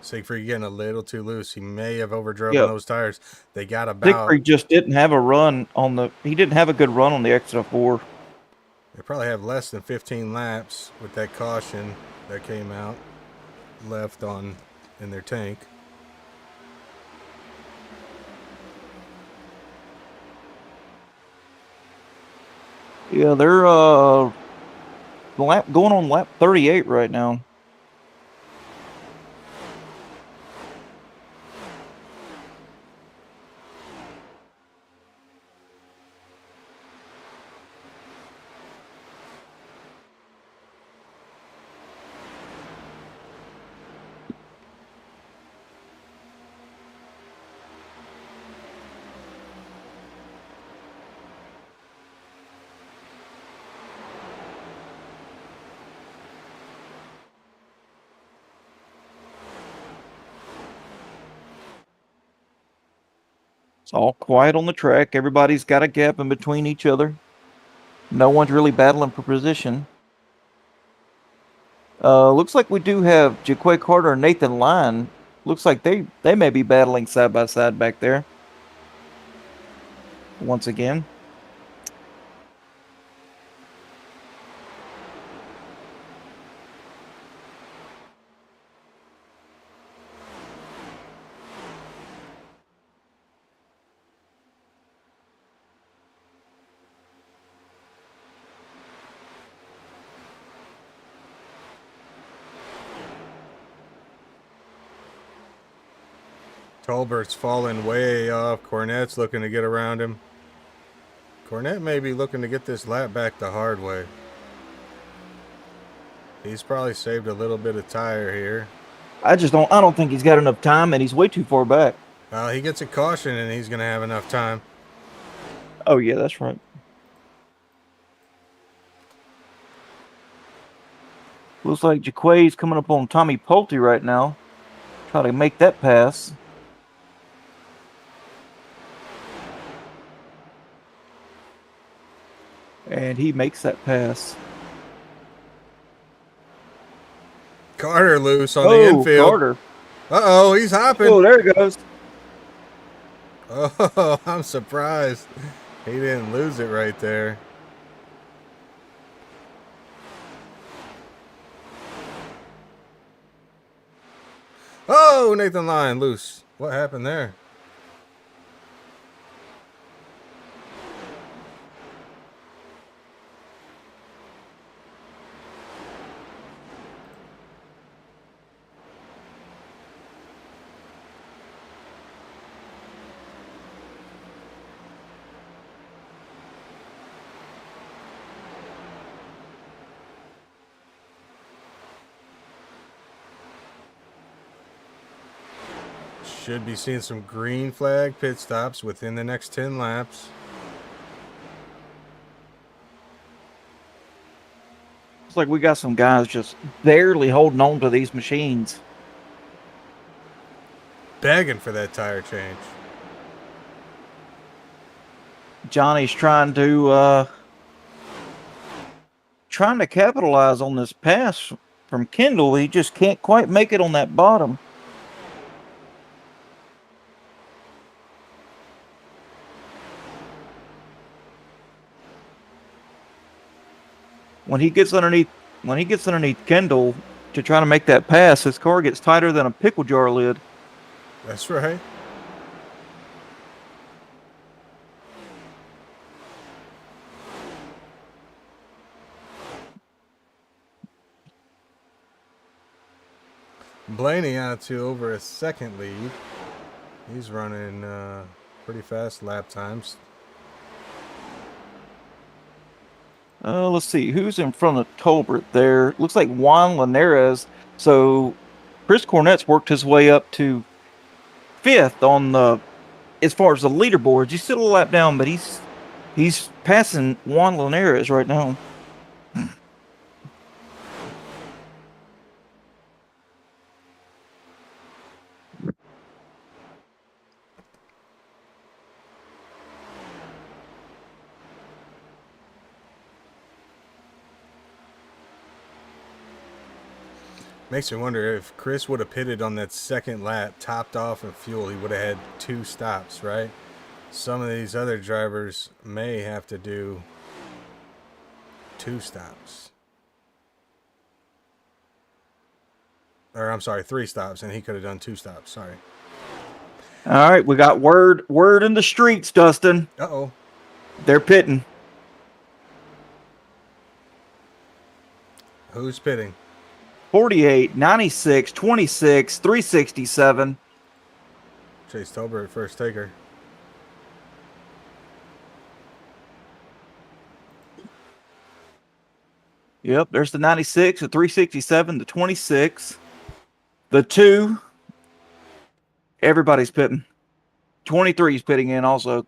Siegfried getting a little too loose. He may have overdriven those tires. They got about. Siegfried just didn't have a run on he didn't have a good run on the exit of 4. They probably have less than 15 laps with that caution that came out left in their tank. Yeah, they're going on lap 38 right now. It's all quiet on the track. Everybody's got a gap in between each other. No one's really battling for position. Looks like we do have Jaquay Carter and Nathan Lyon. Looks like they may be battling side by side back there. Once again. Tolbert's falling way off. Cornett's looking to get around him. Cornett may be looking to get this lap back the hard way. He's probably saved a little bit of tire here. I don't think he's got enough time, and he's way too far back. He gets a caution, and he's going to have enough time. Oh, yeah, that's right. Looks like Jaquay's coming up on Tommy Pulte right now. Try to make that pass. And he makes that pass. Carter loose on the infield. Carter. Uh-oh, he's hopping. Oh, there it goes. Oh, I'm surprised. He didn't lose it right there. Oh, Nathan Lyon loose. What happened there? Should be seeing some green flag pit stops within the next 10 laps. It's like we got some guys just barely holding on to these machines. Begging for that tire change. Johnny's trying to capitalize on this pass from Kendall. He just can't quite make it on that bottom. When he gets underneath Kendall to try to make that pass, his car gets tighter than a pickle jar lid. That's right. Blaney out to over a second lead. He's running pretty fast lap times. Let's see. Who's in front of Tolbert there? Looks like Juan Linares. So Chris Cornett's worked his way up to 5th on the, as far as the leaderboards. He's still a lap down, but he's passing Juan Linares right now. Makes me wonder if Chris would have pitted on that second lap, topped off in fuel, he would have had 2 stops, right? Some of these other drivers may have to do 2 stops. Or, I'm sorry, 3 stops, and he could have done 2 stops. Sorry. All right, we got word in the streets, Dustin. Uh-oh. They're pitting. Who's pitting? 48, 96, 26, 367. Chase Tolbert, first taker. Yep, there's the 96, the 367, the 26, the 2. Everybody's pitting. 23 is pitting in also.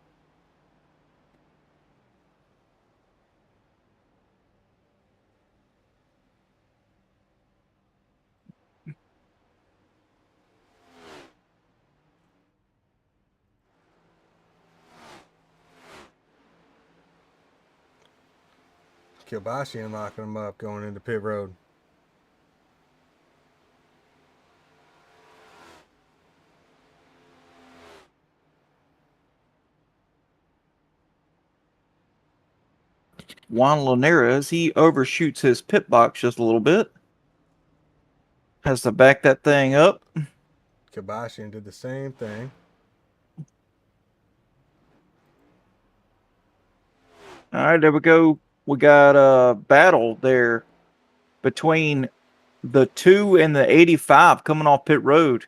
Kielbasa and locking him up going into pit road. Juan Linares, he overshoots his pit box just a little bit. Has to back that thing up. Kielbasa did the same thing. All right, there we go. We got a battle there between the 2 and the 85 coming off pit road.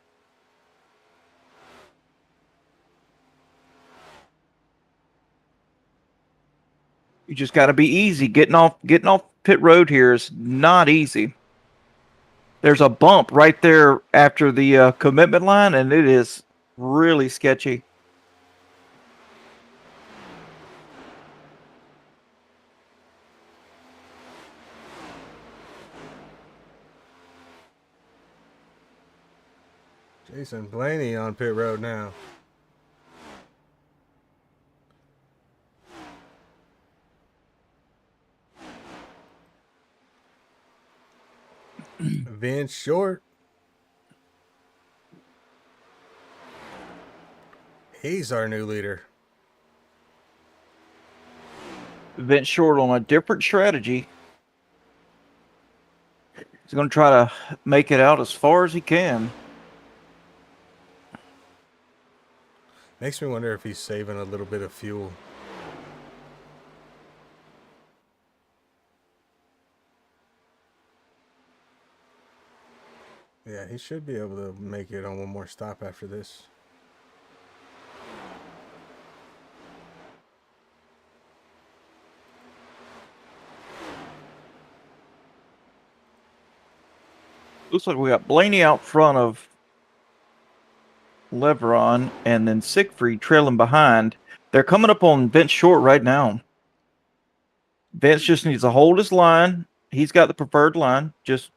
You just got to be easy. Getting off pit road here is not easy. There's a bump right there after the commitment line, and it is really sketchy. Jason Blaney on pit road now. Vince Short. He's our new leader. Vince Short on a different strategy. He's going to try to make it out as far as he can. Makes me wonder if he's saving a little bit of fuel. Yeah, he should be able to make it on one more stop after this. Looks like we got Blaney out front of Leveron and then Siegfried trailing behind. They're coming up on Vince Short right now. Vince just needs to hold his line. He's got the preferred line. Just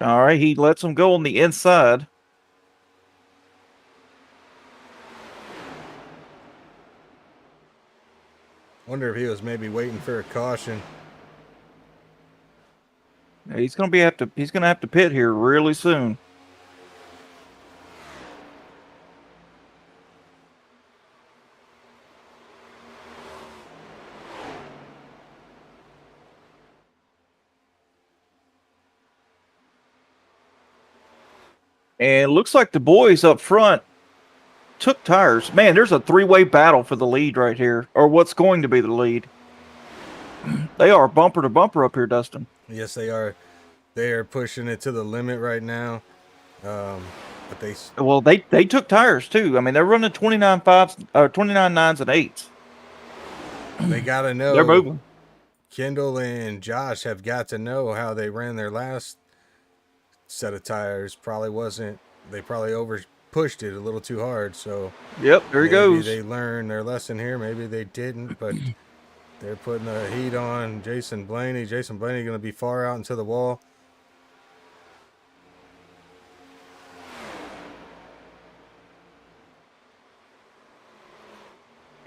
all right. He lets him go on the inside. Wonder if he was maybe waiting for a caution. He's gonna have to pit here really soon. And it looks like the boys up front took tires. Man, there's a three-way battle for the lead right here, or what's going to be the lead. They are bumper to bumper up here, Dustin. Yes, they are. They are pushing it to the limit right now. But they took tires too. I mean, they're running 29 5s, 29 9s and 8s. They got to know. They're moving. Kendall and Josh have got to know how they ran their last set of tires. They probably over pushed it a little too hard. So yep, there he goes. Maybe they learned their lesson here. Maybe they didn't, but they're putting the heat on Jason Blaney. Jason Blaney going to be far out into the wall.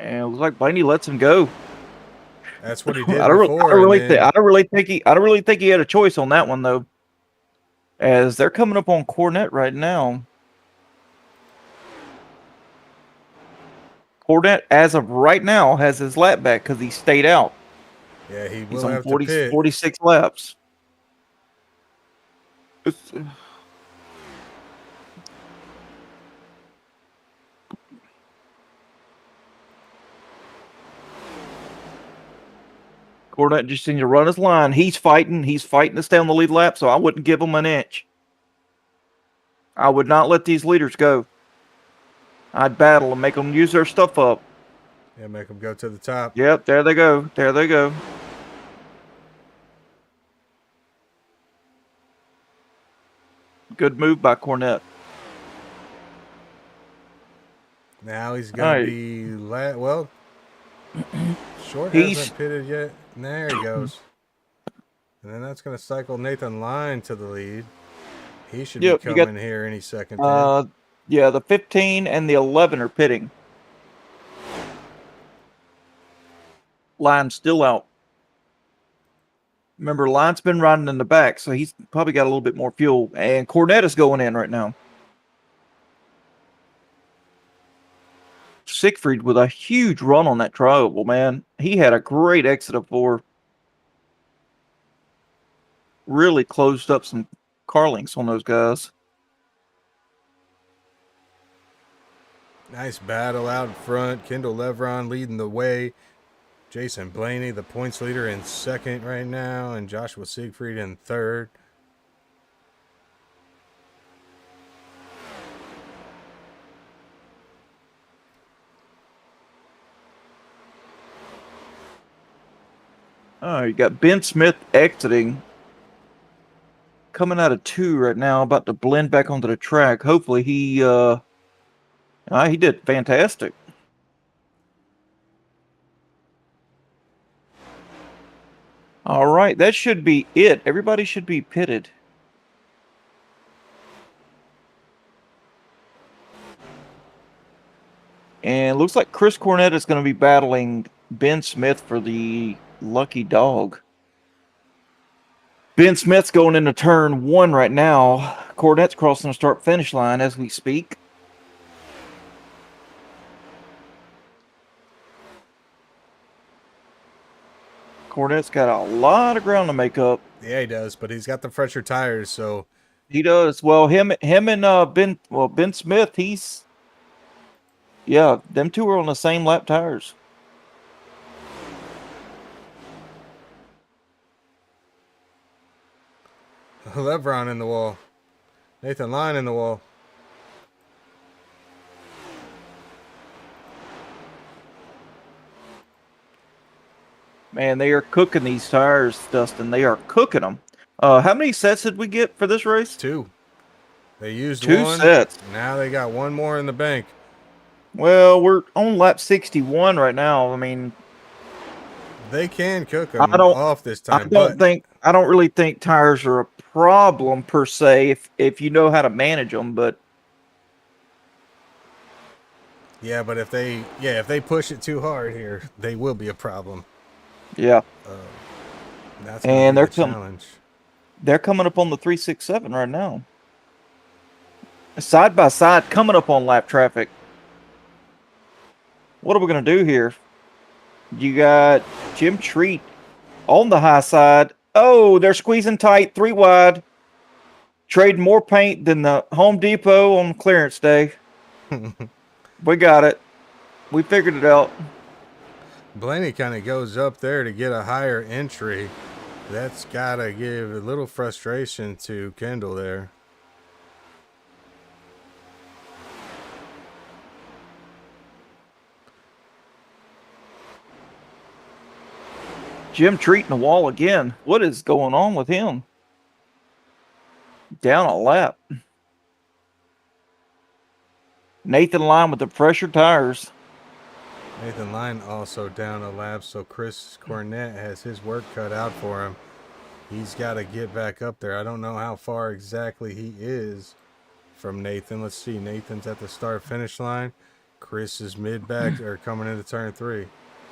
And it looks like Blaney lets him go. That's what he did I don't really think he had a choice on that one though. As they're coming up on Cornett right now. Cornett, as of right now, has his lap back because he stayed out. Yeah, he's on 46 laps. Cornett just needs to run his line. He's fighting to stay on the lead lap, so I wouldn't give him an inch. I would not let these leaders go. I'd battle and make them use their stuff up. Yeah, make them go to the top. Yep, there they go. There they go. Good move by Cornett. Now he's going to be well. Short hasn't pitted yet. And there he goes. And then that's going to cycle Nathan Line to the lead. He should be coming here any second. Yeah, the 15 and the 11 are pitting. Line's still out. Remember, Line's been riding in the back, so he's probably got a little bit more fuel. And Cornett is going in right now. Siegfried with a huge run on that trioval, man. He had a great exit of 4. Really closed up some car links on those guys. Nice battle out front. Kendall Levron leading the way. Jason Blaney, the points leader, in second right now, and Joshua Siegfried in third. Oh, you got Ben Smith exiting. Coming out of 2 right now, about to blend back onto the track. Hopefully he did fantastic. All right, that should be it. Everybody should be pitted. And it looks like Chris Cornett is going to be battling Ben Smith for the lucky dog. Ben Smith's going into turn 1 right now. Cornett's crossing the start-finish line as we speak. Cornett's got a lot of ground to make up. Yeah, he does, but he's got the fresher tires, so He does. Well, him and Ben Smith, them two are on the same lap tires. Levron in the wall. Nathan Lyon in the wall. Man, they are cooking these tires, Dustin. They are cooking them. How many sets did we get for this race? 2. They used 2 one. sets. Now they got one more in the bank. Well, we're on lap 61 right now. I mean, they can cook them off this time. I don't really think tires are a problem per se if you know how to manage them. But yeah, but if they push it too hard here, they will be a problem. Yeah. That's gonna be the challenge. They're coming up on the 367 right now. Side by side, coming up on lap traffic. What are we going to do here? You got Jim Treat on the high side. Oh, they're squeezing tight, 3 wide. Trading more paint than the Home Depot on clearance day. We got it. We figured it out. Blaney kind of goes up there to get a higher entry. That's got to give a little frustration to Kendall there. Jim treating the wall again. What is going on with him? Down a lap. Nathan Lyon with the pressure tires. Nathan Lyon also down a lap, so Chris Cornett has his work cut out for him. He's got to get back up there. I don't know how far exactly he is from Nathan. Let's see. Nathan's at the start-finish line. Chris is mid-back or coming into turn 3.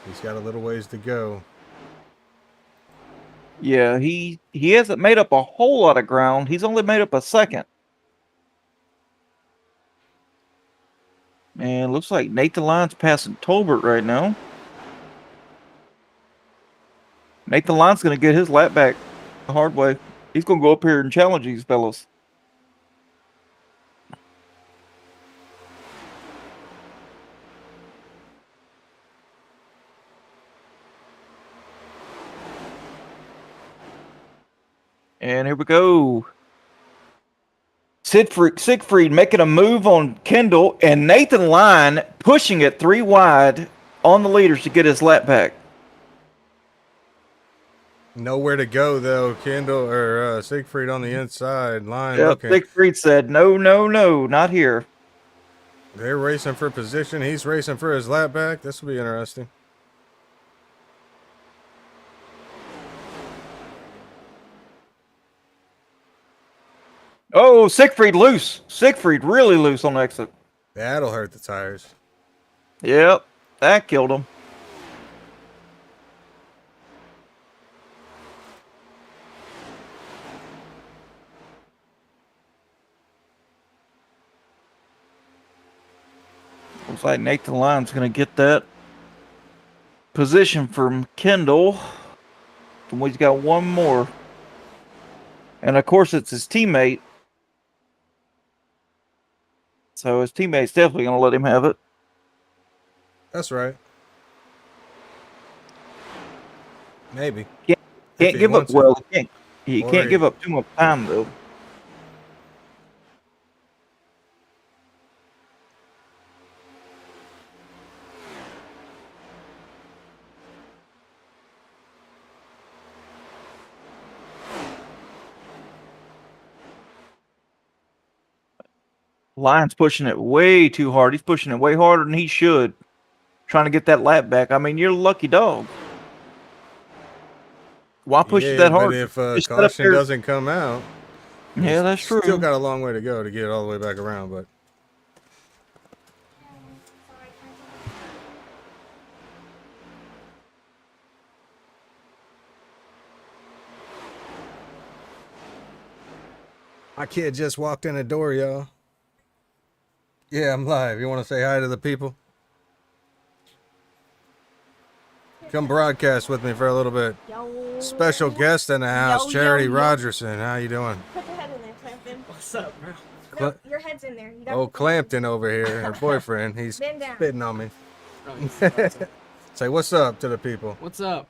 He's got a little ways to go. Yeah, he hasn't made up a whole lot of ground. He's only made up a second. And looks like Nathan Lyon's passing Tolbert right now. Nathan Lyon's going to get his lap back the hard way. He's going to go up here and challenge these fellas. And here we go. Siegfried making a move on Kendall, and Nathan Lyon pushing it 3 wide on the leaders to get his lap back. Nowhere to go, though. Kendall or Siegfried on the inside. Lyon looking. Siegfried said, no, not here. They're racing for position. He's racing for his lap back. This will be interesting. Oh, Siegfried loose. Siegfried really loose on the exit. That'll hurt the tires. Yep, that killed him. Looks like Nathan Lyon's going to get that position from Kendall. And we've got one more. And of course, it's his teammate. So his teammate's definitely going to let him have it. That's right. Maybe. Can't If he give up. wants it. Well, he Or can't give up too much time, though. Lyon's pushing it way too hard. He's pushing it way harder than he should. Trying to get that lap back. I mean, you're a lucky dog. Why push it that hard? But if Just sit up caution there. doesn't come out, Yeah, that's true. Still got a long way to go to get it all the way back around, but my kid just walked in the door, y'all. Yeah, I'm live. You want to say hi to the people? Come broadcast with me for a little bit. Yo. Special guest in the house, Yo, Charity yo, yo. Rogerson. How you doing? Put your head in there, Clampton. What's up, bro? No, your head's in there. You gotta Oh, put- Clampton over here, her boyfriend. He's Bend down. spitting on me. Bro, Say what's up to the people. what's up?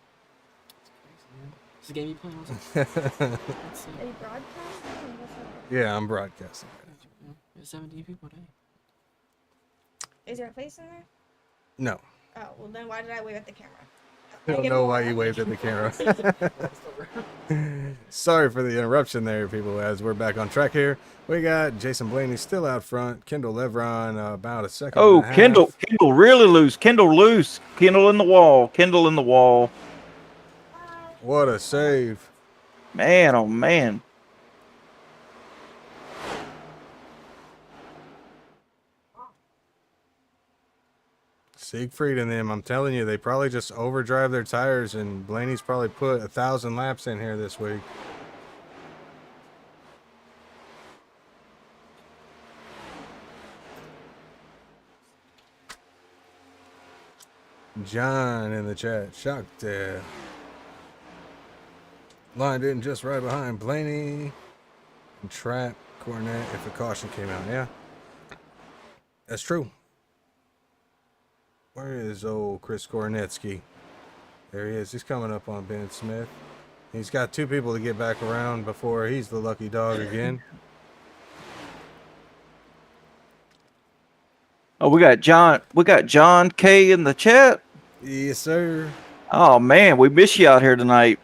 This game you playing? What's up? Are you broadcasting? What's up? Yeah, I'm broadcasting. There's 17 people there. Is there a face in there? No. Oh, well then why did I wave at the camera? I don't know why you waved at the camera. Sorry for the interruption there, people, as we're back on track here. We got Jason Blaney still out front. Kendall Levron about a second. Oh, and a half. Kendall really loose. Kendall loose. Kendall in the wall. Kendall in the wall. What a save. Man, oh man. Siegfried and them, I'm telling you, they probably just overdrive their tires, and Blaney's probably put 1,000 laps in here this week. John in the chat, shocked. Line didn't just right behind Blaney. And Trap, Cornett, if a caution came out. Yeah, that's true. Where is old Chris Kornetsky? There he is. He's coming up on Ben Smith. He's got two people to get back around before he's the lucky dog again. Oh, we got John K in the chat. Yes, sir. Oh man, we miss you out here tonight.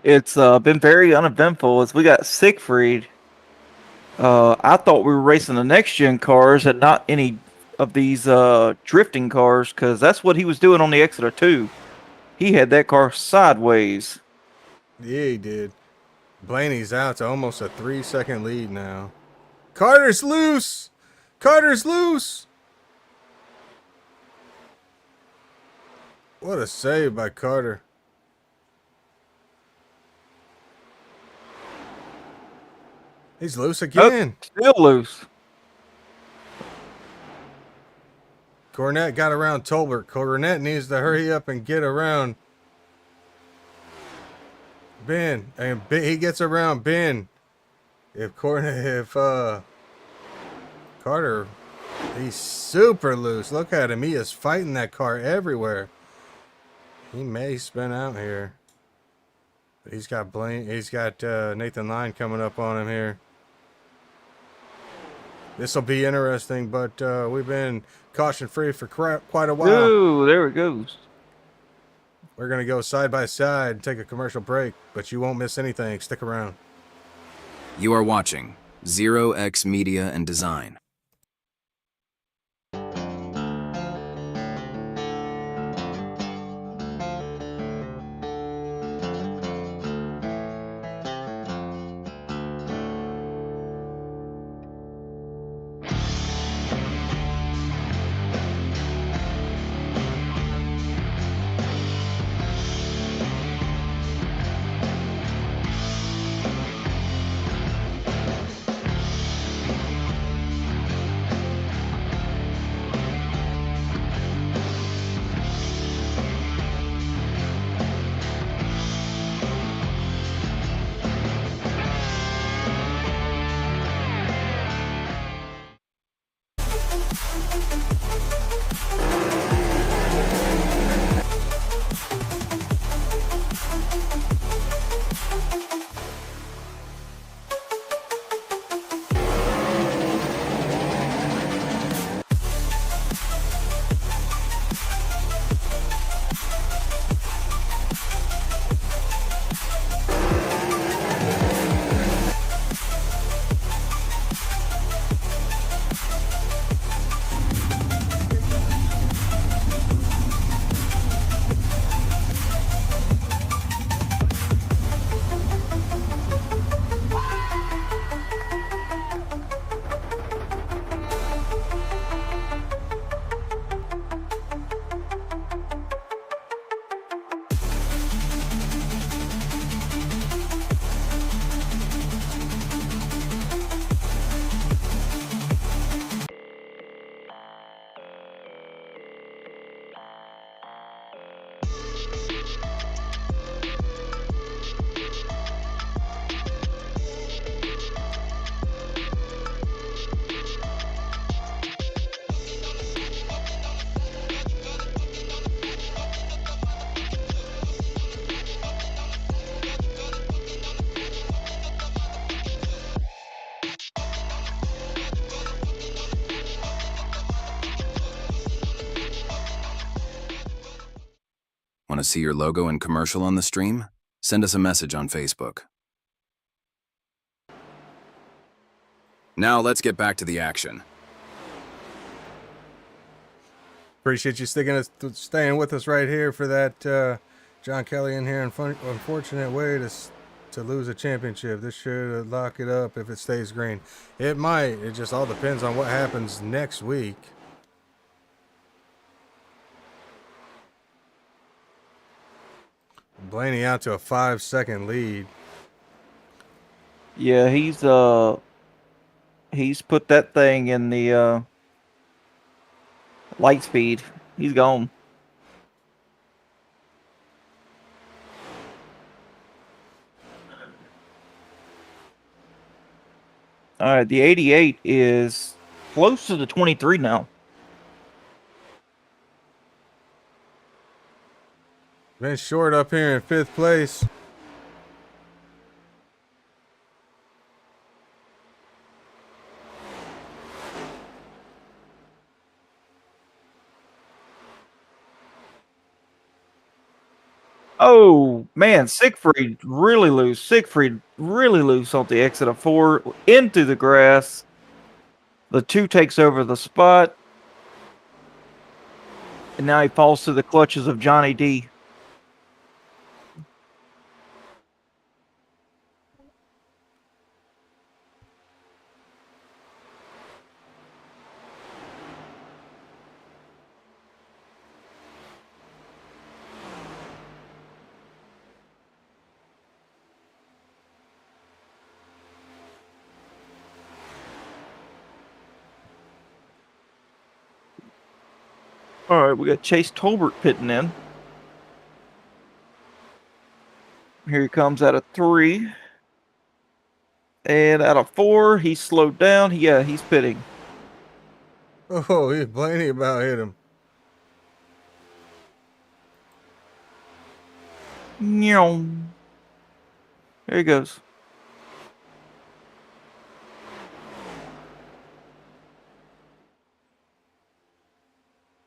It's been very uneventful as we got Siegfried. I thought we were racing the next gen cars and not any of these drifting cars, because that's what he was doing on the Exeter 2. He had that car sideways. Yeah, he did. Blaney's out to almost a 3-second lead now. Carter's loose! Carter's loose! What a save by Carter. He's loose again. Oh, still loose. Cornett got around Tolbert. Cornett needs to hurry up and get around Ben. And he gets around Ben. If Carter, he's super loose. Look at him. He is fighting that car everywhere. He may spin out here. He's got Nathan Lyon coming up on him here. This will be interesting, but we've been caution free for quite a while. Ooh, there it goes. We're going to go side by side and take a commercial break, but you won't miss anything. Stick around. You are watching 0X Media and Design. Want to see your logo and commercial on the stream? Send us a message on Facebook. Now let's get back to the action. Appreciate you staying with us right here for that John Kelly in here. Unfortunate way to lose a championship. This should lock it up if it stays green. It might. It just all depends on what happens next week. Blaney out to a 5-second lead. Yeah, he's put that thing in the light speed. He's gone. All right, the 88 is close to the 23 now. Been short up here in 5th place. Oh, man, Siegfried really loose. Siegfried really loose on the exit of 4 into the grass. The 2 takes over the spot. And now he falls to the clutches of Johnny D. All right, we got Chase Tolbert pitting in. Here he comes out of 3. And out of 4, he slowed down. Yeah, he's pitting. Oh, Blaney about hit him. There he goes.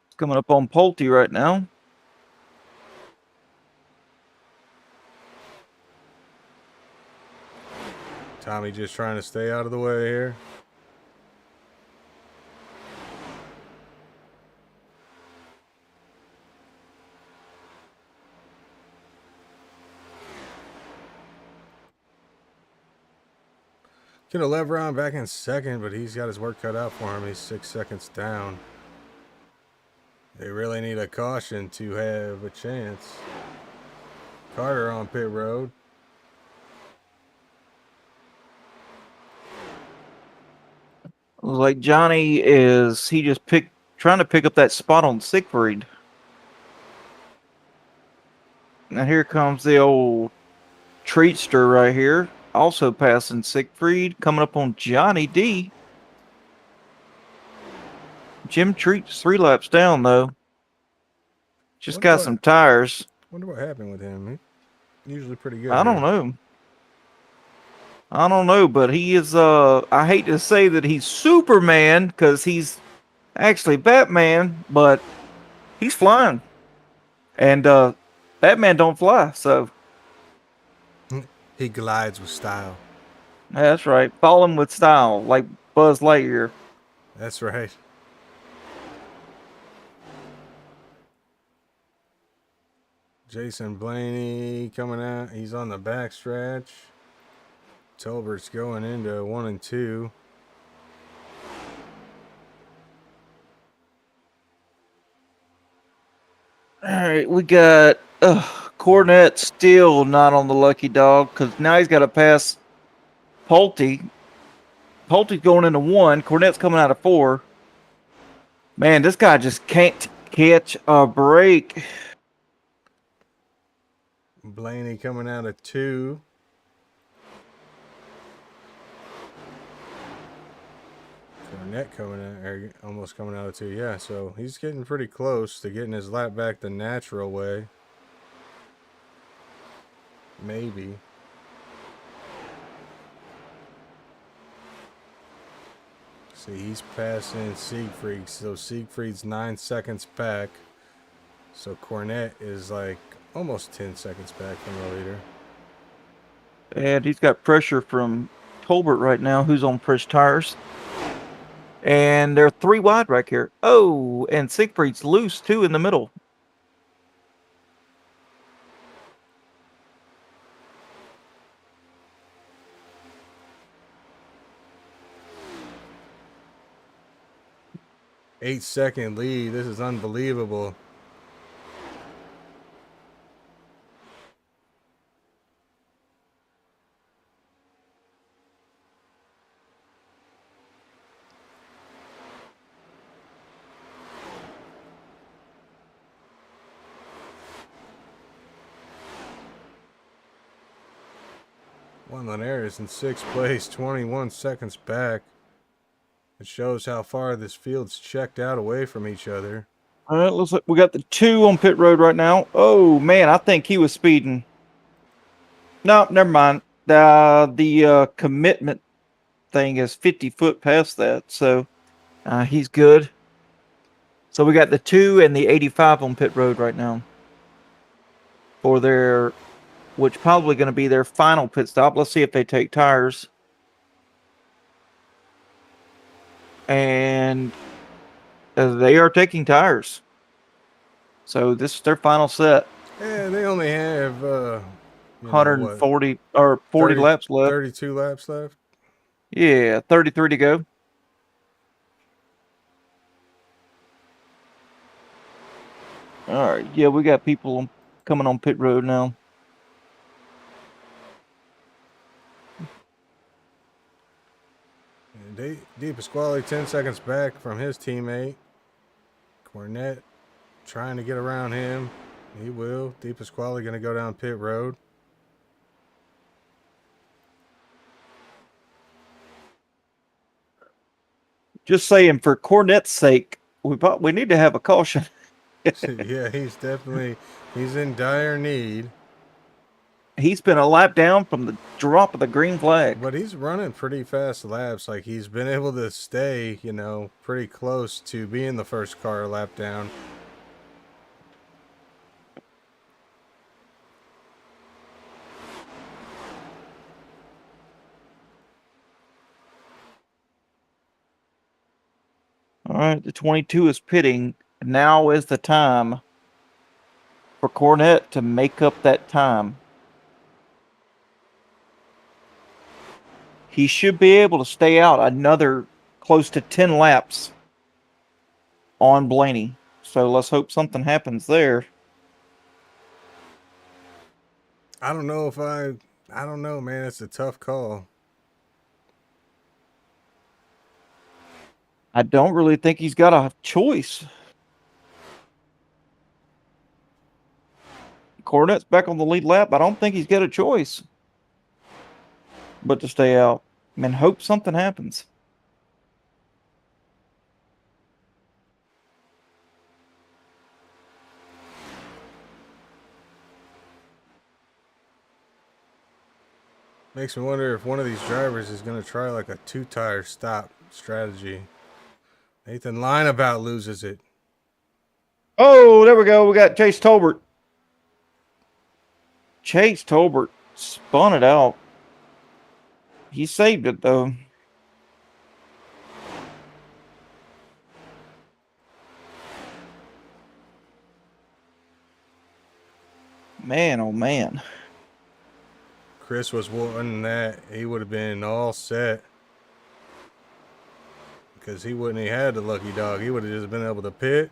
It's coming up on Pulte right now. Tommy just trying to stay out of the way here. Could have Levron back in 2nd, but he's got his work cut out for him. He's 6 seconds down. They really need a caution to have a chance. Carter on pit road. Like Johnny is, he just trying to pick up that spot on Siegfried. Now here comes the old Treatster right here. Also passing Siegfried, coming up on Johnny D. Jim Treat's 3 laps down, though. Just got some tires. Wonder what happened with him. He's usually pretty good. I don't know. I don't know, but he is, I hate to say that he's Superman, because he's actually Batman, but he's flying. And Batman don't fly, so. He glides with style. That's right. Falling with style, like Buzz Lightyear. That's right. Jason Blaney coming out. He's on the back stretch. Tolbert's going into 1 and 2. All right, we got Cornett still not on the lucky dog because now he's got to pass Pulte. Pulte's going into 1. Cornett's coming out of 4. Man, this guy just can't catch a break. Blaney coming out of 2. Cornett coming out, or almost coming out of 2. Yeah, so he's getting pretty close to getting his lap back the natural way. Maybe. See, he's passing Siegfried. So Siegfried's 9 seconds back. So Cornett is like almost 10 seconds back from the leader. And he's got pressure from Tolbert right now, who's on fresh tires. And they're 3 wide right here. Oh, and Siegfried's loose too in the middle. Eight-second lead. This is unbelievable. Juan Linares is in 6th place, 21 seconds back. It shows how far this field's checked out away from each other. All right, looks like we got the 2 on pit road right now. Oh, man, I think he was speeding. No, never mind. The commitment thing is 50 foot past that, so he's good. So we got the 2 and the 85 on pit road right now for their, which probably going to be their final pit stop. Let's see if they take tires. And they are taking tires. So this is their final set. Yeah, they only have 140 or 40 laps left. 32 laps left. Yeah, 33 to go. All right. Yeah, we got people coming on pit road now. De Pasquale 10 seconds back from his teammate. Cornett trying to get around him. He will. De Pasquale going to go down pit road. Just saying, for Cornett's sake, we need to have a caution. Yeah, he's in dire need. He's been a lap down from the drop of the green flag. But he's running pretty fast laps. Like, he's been able to stay, pretty close to being the first car lap down. All right, the 22 is pitting. Now is the time for Cornett to make up that time. He should be able to stay out another close to 10 laps on Blaney. So let's hope something happens there. I don't know, man. It's a tough call. I don't really think he's got a choice. Cornett's back on the lead lap. I don't think he's got a choice but to stay out. And hope something happens. Makes me wonder if one of these drivers is going to try like a 2-tire stop strategy. Nathan Lineabout loses it. Oh, there we go. We got Chase Tolbert. Chase Tolbert spun it out. He saved it, though. Man, oh man. Chris was wanting that. He would have been all set. Because he wouldn't have had the lucky dog. He would have just been able to pit.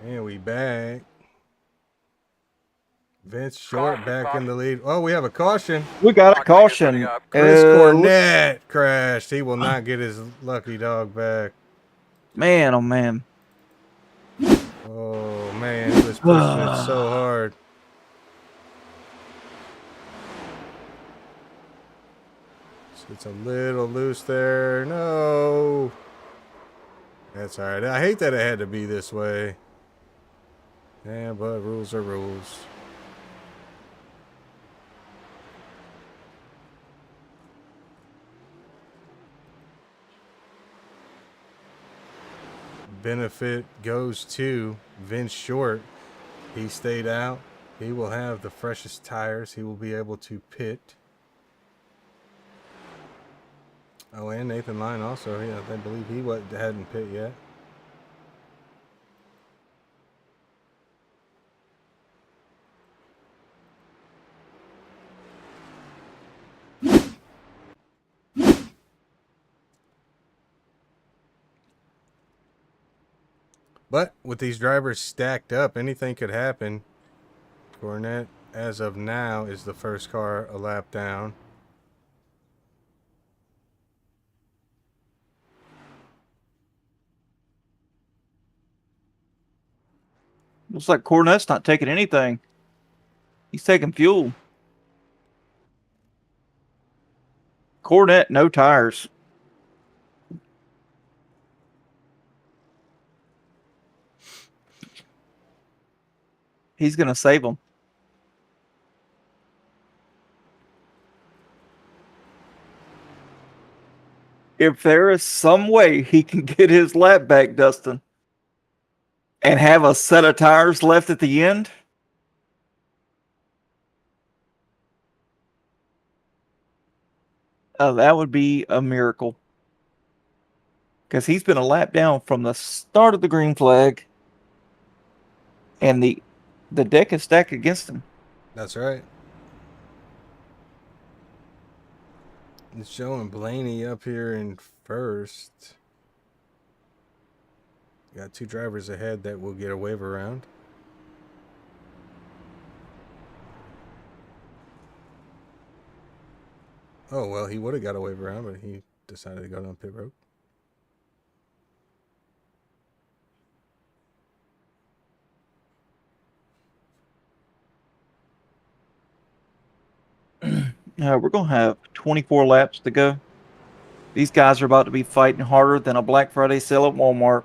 And we back. Vince Short back in the lead. Oh, we have a caution. We got a caution. Chris Cornett crashed. He will not get his lucky dog back. Man, oh man. Oh man, he was pushing it so hard. It's a little loose there. No. That's all right. I hate that it had to be this way. Yeah, but rules are rules. Benefit goes to Vince Short. He stayed out. He will have the freshest tires. He will be able to pit. Oh, and Nathan Lyon also. Yeah, I believe he hadn't pit yet. But with these drivers stacked up, anything could happen. Cornett, as of now, is the first car a lap down. Looks like Cornett's not taking anything. He's taking fuel. Cornett, no tires. He's going to save them. If there is some way he can get his lap back, Dustin, and have a set of tires left at the end, that would be a miracle. Because he's been a lap down from the start of the green flag, and the deck is stacked against him. That's right. It's showing Blaney up here in first. Got two drivers ahead that will get a wave around. Oh, well, he would have got a wave around, but he decided to go down pit road. We're going to have 24 laps to go. These guys are about to be fighting harder than a Black Friday sale at Walmart.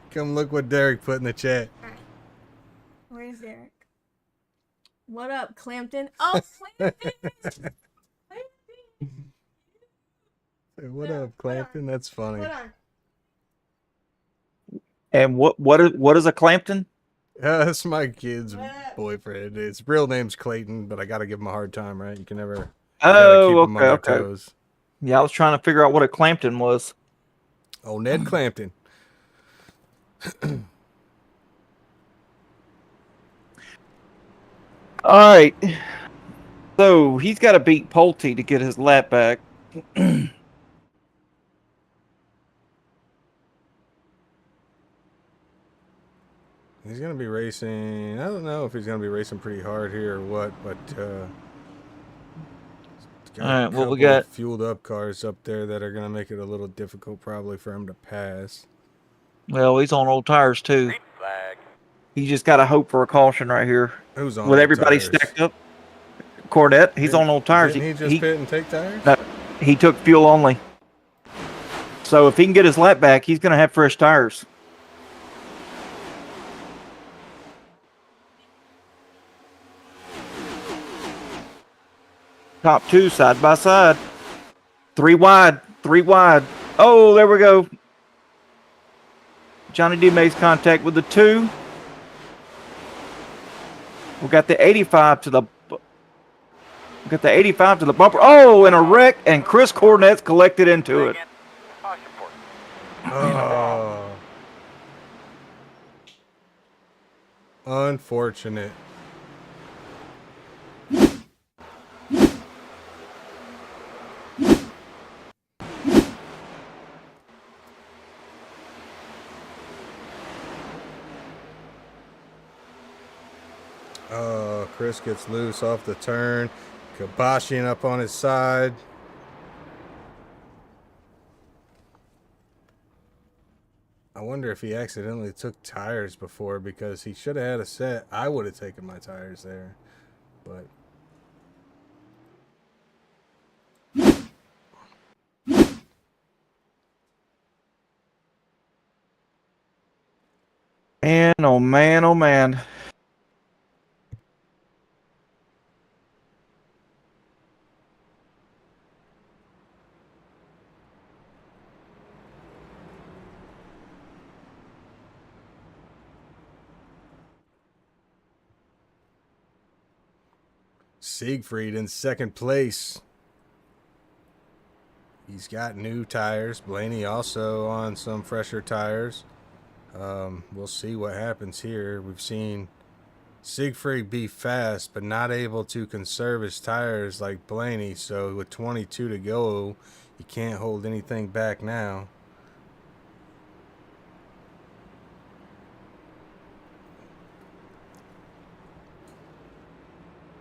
Come look what Derek put in the chat. Where's Derek? What up, Clampton? Oh, Clampton! Hey, what up, Clampton? That's funny. Hold on. And what is a Clampton? That's my kid's boyfriend. His real name's Clayton, but I got to give him a hard time, right? You can never. You gotta keep him on their toes. Yeah, I was trying to figure out what a Clampton was. Oh, Ned Clampton. All right. So he's got to beat Pulte to get his lap back. He's going to be racing. I don't know if he's going to be racing pretty hard here or what, but all right, well, we got fueled up cars up there that are going to make it a little difficult probably for him to pass. Well, he's on old tires too. He just got to hope for a caution right here. Who's on with old everybody tires? stacked up? Cornett, he's on old tires. Didn't he just pit and take tires? No, he took fuel only. So if he can get his lap back, he's going to have fresh tires. Top two side by side. Three wide. Oh, there we go. Johnny D makes contact with the 2. We got the 85 to the bumper. Oh, and a wreck, and Chris Cornett's collected into it. Oh. Unfortunate. Chris gets loose off the turn. Kabashian up on his side. I wonder if he accidentally took tires before, because he should have had a set. I would have taken my tires there, but Man, oh man, oh man. Siegfried in second place. He's got new tires. Blaney also on some fresher tires. We'll see what happens here. We've seen Siegfried be fast, but not able to conserve his tires like Blaney. So with 22 to go, he can't hold anything back now.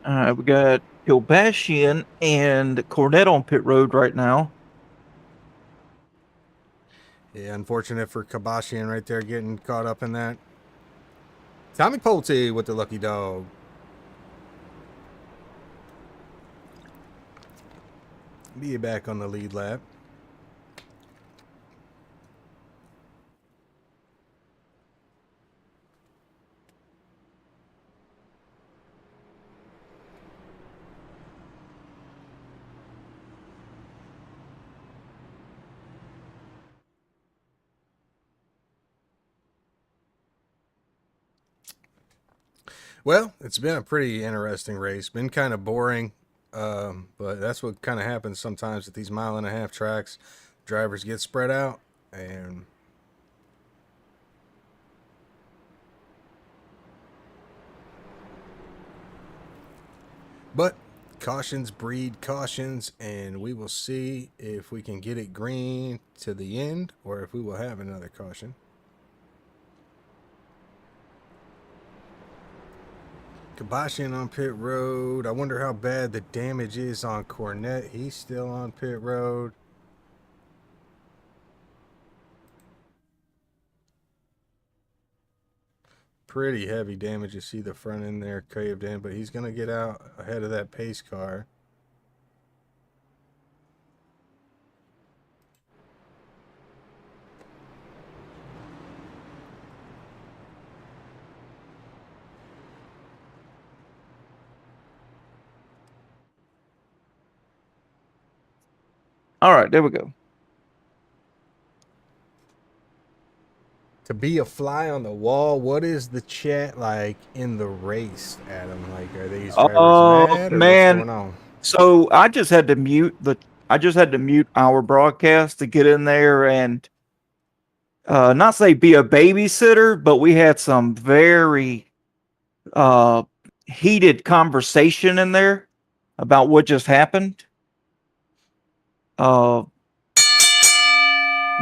All right, we got Kilbashian and Cornett on pit road right now. Yeah, unfortunate for Kabashian right there, getting caught up in that. Tommy Pulte with the lucky dog. Be back on the lead lap. Well, it's been a pretty interesting race. Been kind of boring, but that's what kind of happens sometimes at these 1.5 mile tracks. Drivers get spread out, and but cautions breed cautions, and we will see if we can get it green to the end or if we will have another caution. Kabashian on pit road. I wonder how bad the damage is on Cornett. He's still on pit road. Pretty heavy damage. You see the front end there caved in, but he's going to get out ahead of that pace car. All right, there we go. To be a fly on the wall, what is the chat like in the race, Adam? Like, are these drivers mad, or man. what's going on? So I just had to mute our broadcast to get in there and not say be a babysitter, but we had some very heated conversation in there about what just happened.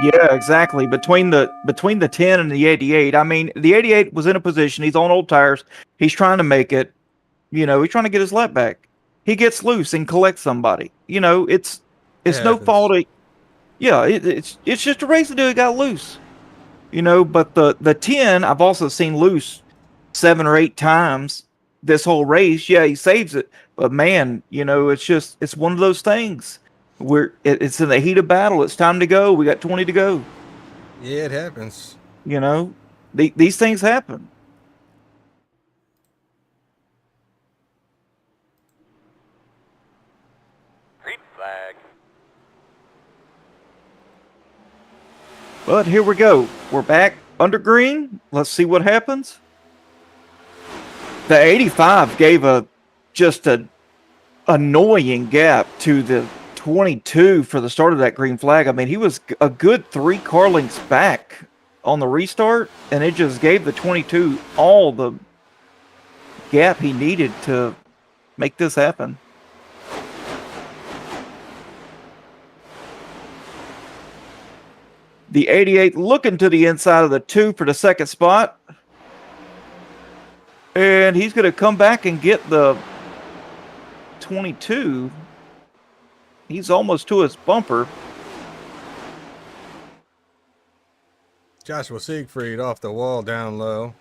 Yeah, exactly. Between the 10 and the 88. I mean, the 88 was in a position. He's on old tires. He's trying to make it. You know, he's trying to get his lap back. He gets loose and collects somebody. You know, it's no fault of. Yeah, it's just a race to do. It got loose. You know, but the 10 I've also seen loose 7 or 8 times this whole race. Yeah, he saves it, but man, you know, it's one of those things. It's in the heat of battle. It's time to go. We got 20 to go. Yeah, it happens. You know, these things happen. Green flag. But here we go. We're back under green. Let's see what happens. The 85 gave just an annoying gap to the 22 for the start of that green flag. I mean, he was a good 3 car lengths back on the restart, and it just gave the 22 all the gap he needed to make this happen. The 88 looking to the inside of the 2 for the second spot. And he's going to come back and get the 22. He's almost to his bumper. Joshua Siegfried off the wall down low.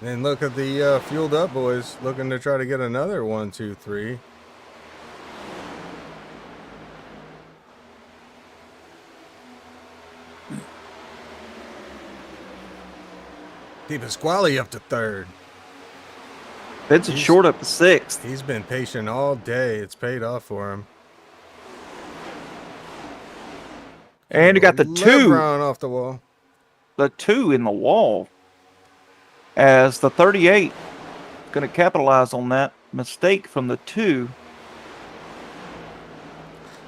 And look at the fueled up boys looking to try to get another 1, 2, 3. Di Pasquale up to third. Vincent Short up to sixth. He's been patient all day. It's paid off for him. And you got the 2. LeBron off the wall. The 2 in the wall. As the 38 going to capitalize on that mistake from the 2.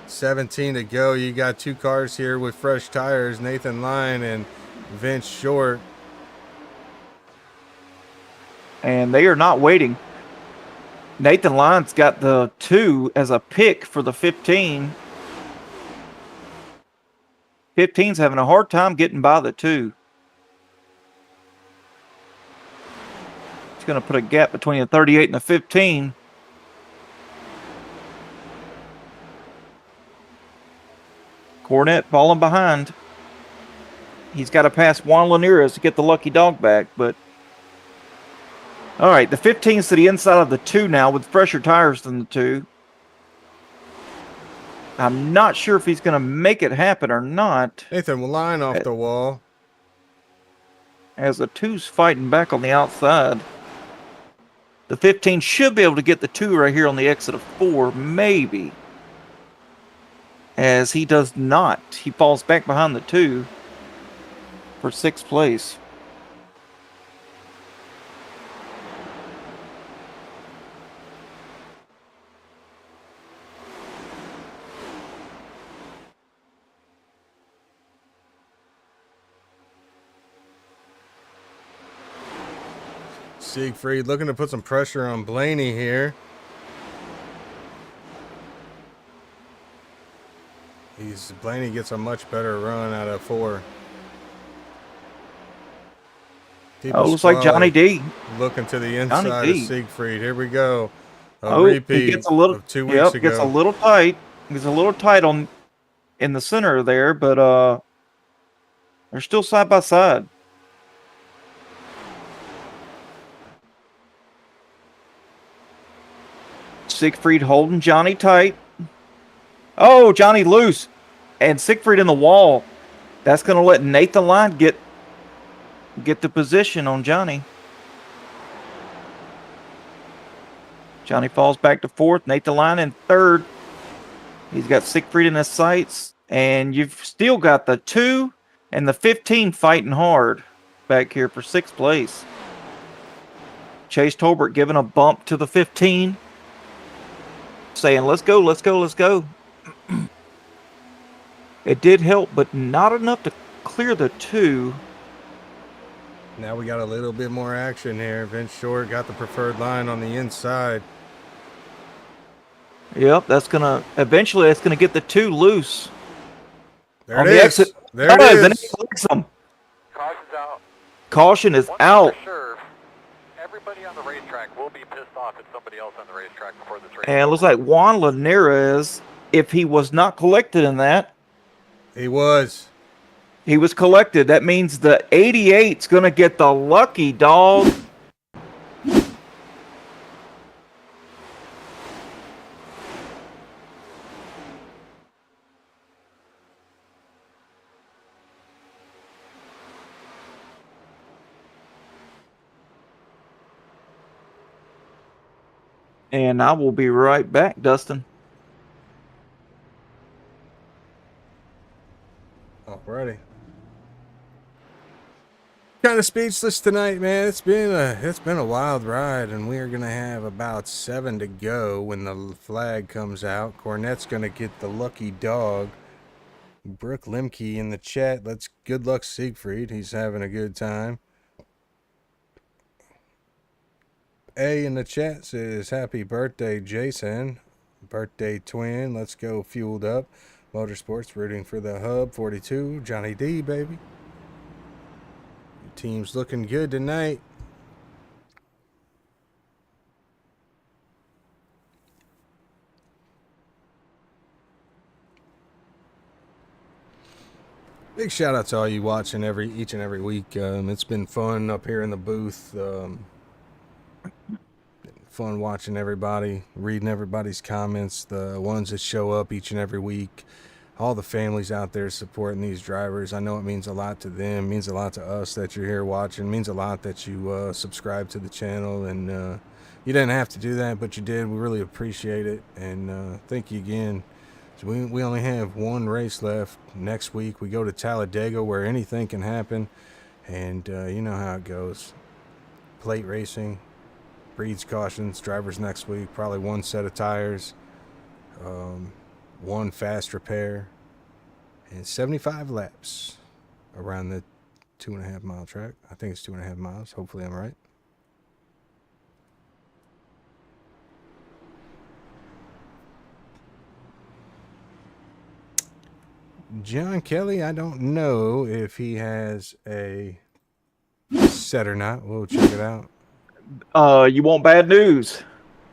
17 to go. You got 2 cars here with fresh tires. Nathan Lyon and Vince Short. And they are not waiting. Nathan Lyon's got the 2 as a pick for the 15. 15's having a hard time getting by the 2. It's going to put a gap between the 38 and the 15. Cornett falling behind. He's got to pass Juan Linares to get the lucky dog back, but all right, the 15's to the inside of the 2 now with fresher tires than the 2. I'm not sure if he's going to make it happen or not. Nathan Lyon off the wall. As the 2's fighting back on the outside. The 15 should be able to get the 2 right here on the exit of 4, maybe. As he does not. He falls back behind the 2 for 6th place. Siegfried looking to put some pressure on Blaney here. Blaney gets a much better run out of 4. Looks like Johnny D. Looking to the inside of Siegfried. Here we go. A He repeat gets a little, of 2 weeks ago. Gets a little tight. He's a little tight in the center there, but they're still side by side. Siegfried holding Johnny tight. Oh, Johnny loose. And Siegfried in the wall. That's going to let Nathan Lyon get the position on Johnny. Johnny falls back to 4th. Nathan Lyon in 3rd. He's got Siegfried in his sights. And you've still got the 2 and the 15 fighting hard back here for 6th place. Chase Tolbert giving a bump to the 15. Saying, let's go, let's go, let's go. It did help, but not enough to clear the 2. Now we got a little bit more action here. Vince Short got the preferred line on the inside. Yep, eventually that's gonna get the 2 loose. There it is. Exit. There it is. Then he clicks them. Caution's out. Caution is out. Sure. Everybody on the racetrack will be pissed off at somebody else on the racetrack before this race. And it looks like Juan Linares, if he was not collected in that. He was. He was collected. That means the 88's going to get the lucky dog. And I will be right back, Dustin. Alrighty. Kind of speechless tonight, man. It's been a wild ride, and we are gonna have about 7 to go when the flag comes out. Cornett's gonna get the lucky dog. Brooke Lemke in the chat. Good luck, Siegfried. He's having a good time. A in the chat says, happy birthday, Jason. Birthday twin. Let's go fueled up. Motorsports rooting for the hub. 42. Johnny D, baby. Your team's looking good tonight. Big shout out to all you watching each and every week. It's been fun up here in the booth. Fun watching everybody, reading everybody's comments, the ones that show up each and every week. All the families out there supporting these drivers. I know it means a lot to them. It means a lot to us that you're here watching. It means a lot that you subscribe to the channel. And you didn't have to do that, but you did. We really appreciate it. And thank you again. So we only have one race left. Next week we go to Talladega, where anything can happen. And you know how it goes. Plate racing, breeds cautions, drivers next week, probably one set of tires, one fast repair, and 75 laps around the 2.5 mile track. I think it's 2.5 miles. Hopefully I'm right. John Kelly, I don't know if he has a set or not. We'll check it out. You want bad news?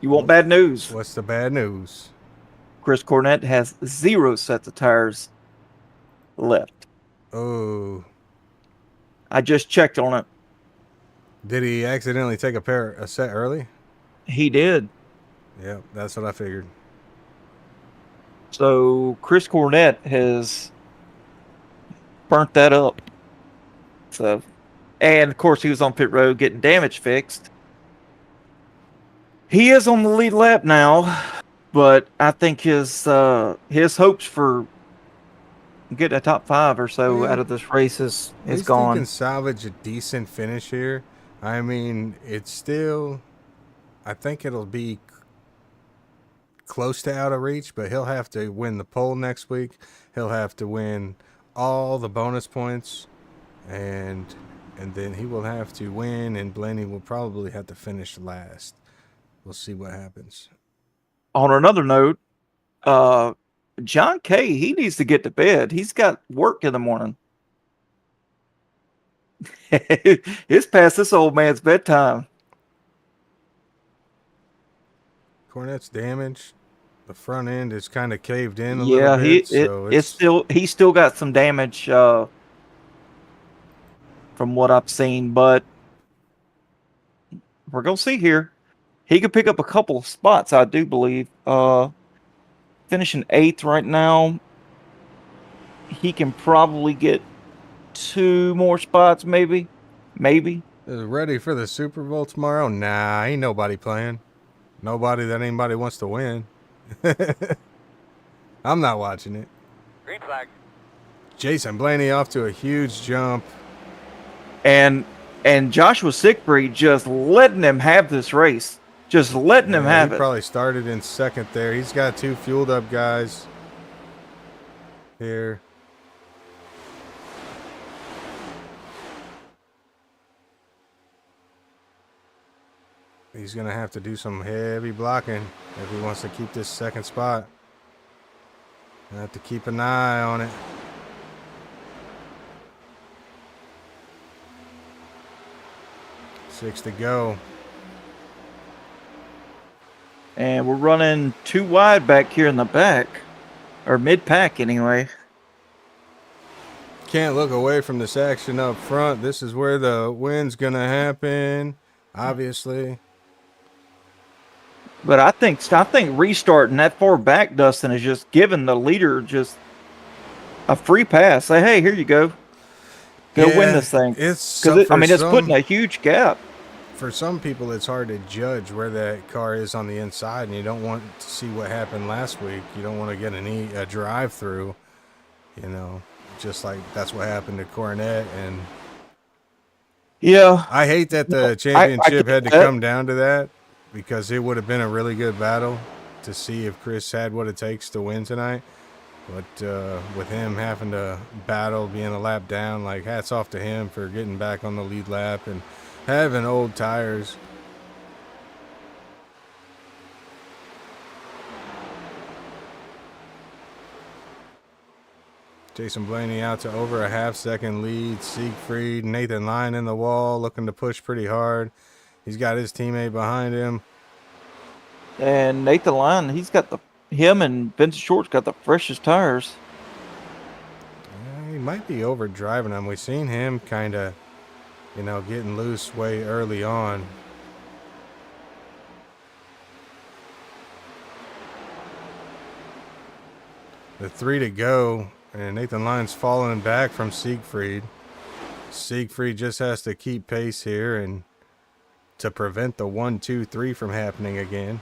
You want bad news? What's the bad news? Chris Cornett has 0 sets of tires left. Oh. I just checked on it. Did he accidentally take a set early? He did. Yep, that's what I figured. So Chris Cornett has burnt that up. So, and of course he was on pit road getting damage fixed. He is on the lead lap now, but I think his hopes for getting a top 5 or so out of this race is gone. He can salvage a decent finish here. I mean, it's still, I think it'll be close to out of reach, but he'll have to win the pole next week. He'll have to win all the bonus points, and then he will have to win, and Blaney will probably have to finish last. We'll see what happens. On another note, John Kay, he needs to get to bed. He's got work in the morning. It's past this old man's bedtime. Cornett's damaged. The front end is kind of caved in a little bit. He's still got some damage from what I've seen, but we're gonna see here. He could pick up a couple of spots, I do believe. Finishing 8th right now. He can probably get 2 more spots, maybe. Is ready for the Super Bowl tomorrow? Nah, ain't nobody playing. Nobody that anybody wants to win. I'm not watching it. Green flag. Jason Blaney off to a huge jump. And Joshua Siegfried just letting him have this race. Just letting him have it. He probably started in second there. He's got 2 fueled up guys here. He's going to have to do some heavy blocking if he wants to keep this second spot. Gonna have to keep an eye on it. Six to go. And we're running 2 wide back here in the back. Or mid-pack, anyway. Can't look away from this action up front. This is where the win's going to happen, obviously. But I think restarting that far back, Dustin, is just giving the leader just a free pass. Say, hey, here you go. Go win this thing. It's putting a huge gap. For some people, it's hard to judge where that car is on the inside, and you don't want to see what happened last week. You don't want to get a drive-through, just like that's what happened to Cornett. And yeah, I hate that the championship had to come down to that, because it would have been a really good battle to see if Chris had what it takes to win tonight. But with him having to battle, being a lap down, like, hats off to him for getting back on the lead lap and having old tires. Jason Blaney out to over a half-second lead. Siegfried, Nathan Lyon in the wall, looking to push pretty hard. He's got his teammate behind him. And Nathan Lyon, him and Vincent Short's got the freshest tires. might be overdriving him. We've seen him kind of, getting loose way early on. The 3 to go, and Nathan Lyon's falling back from Siegfried. Siegfried just has to keep pace here and to prevent the 1, 2, 3 from happening again.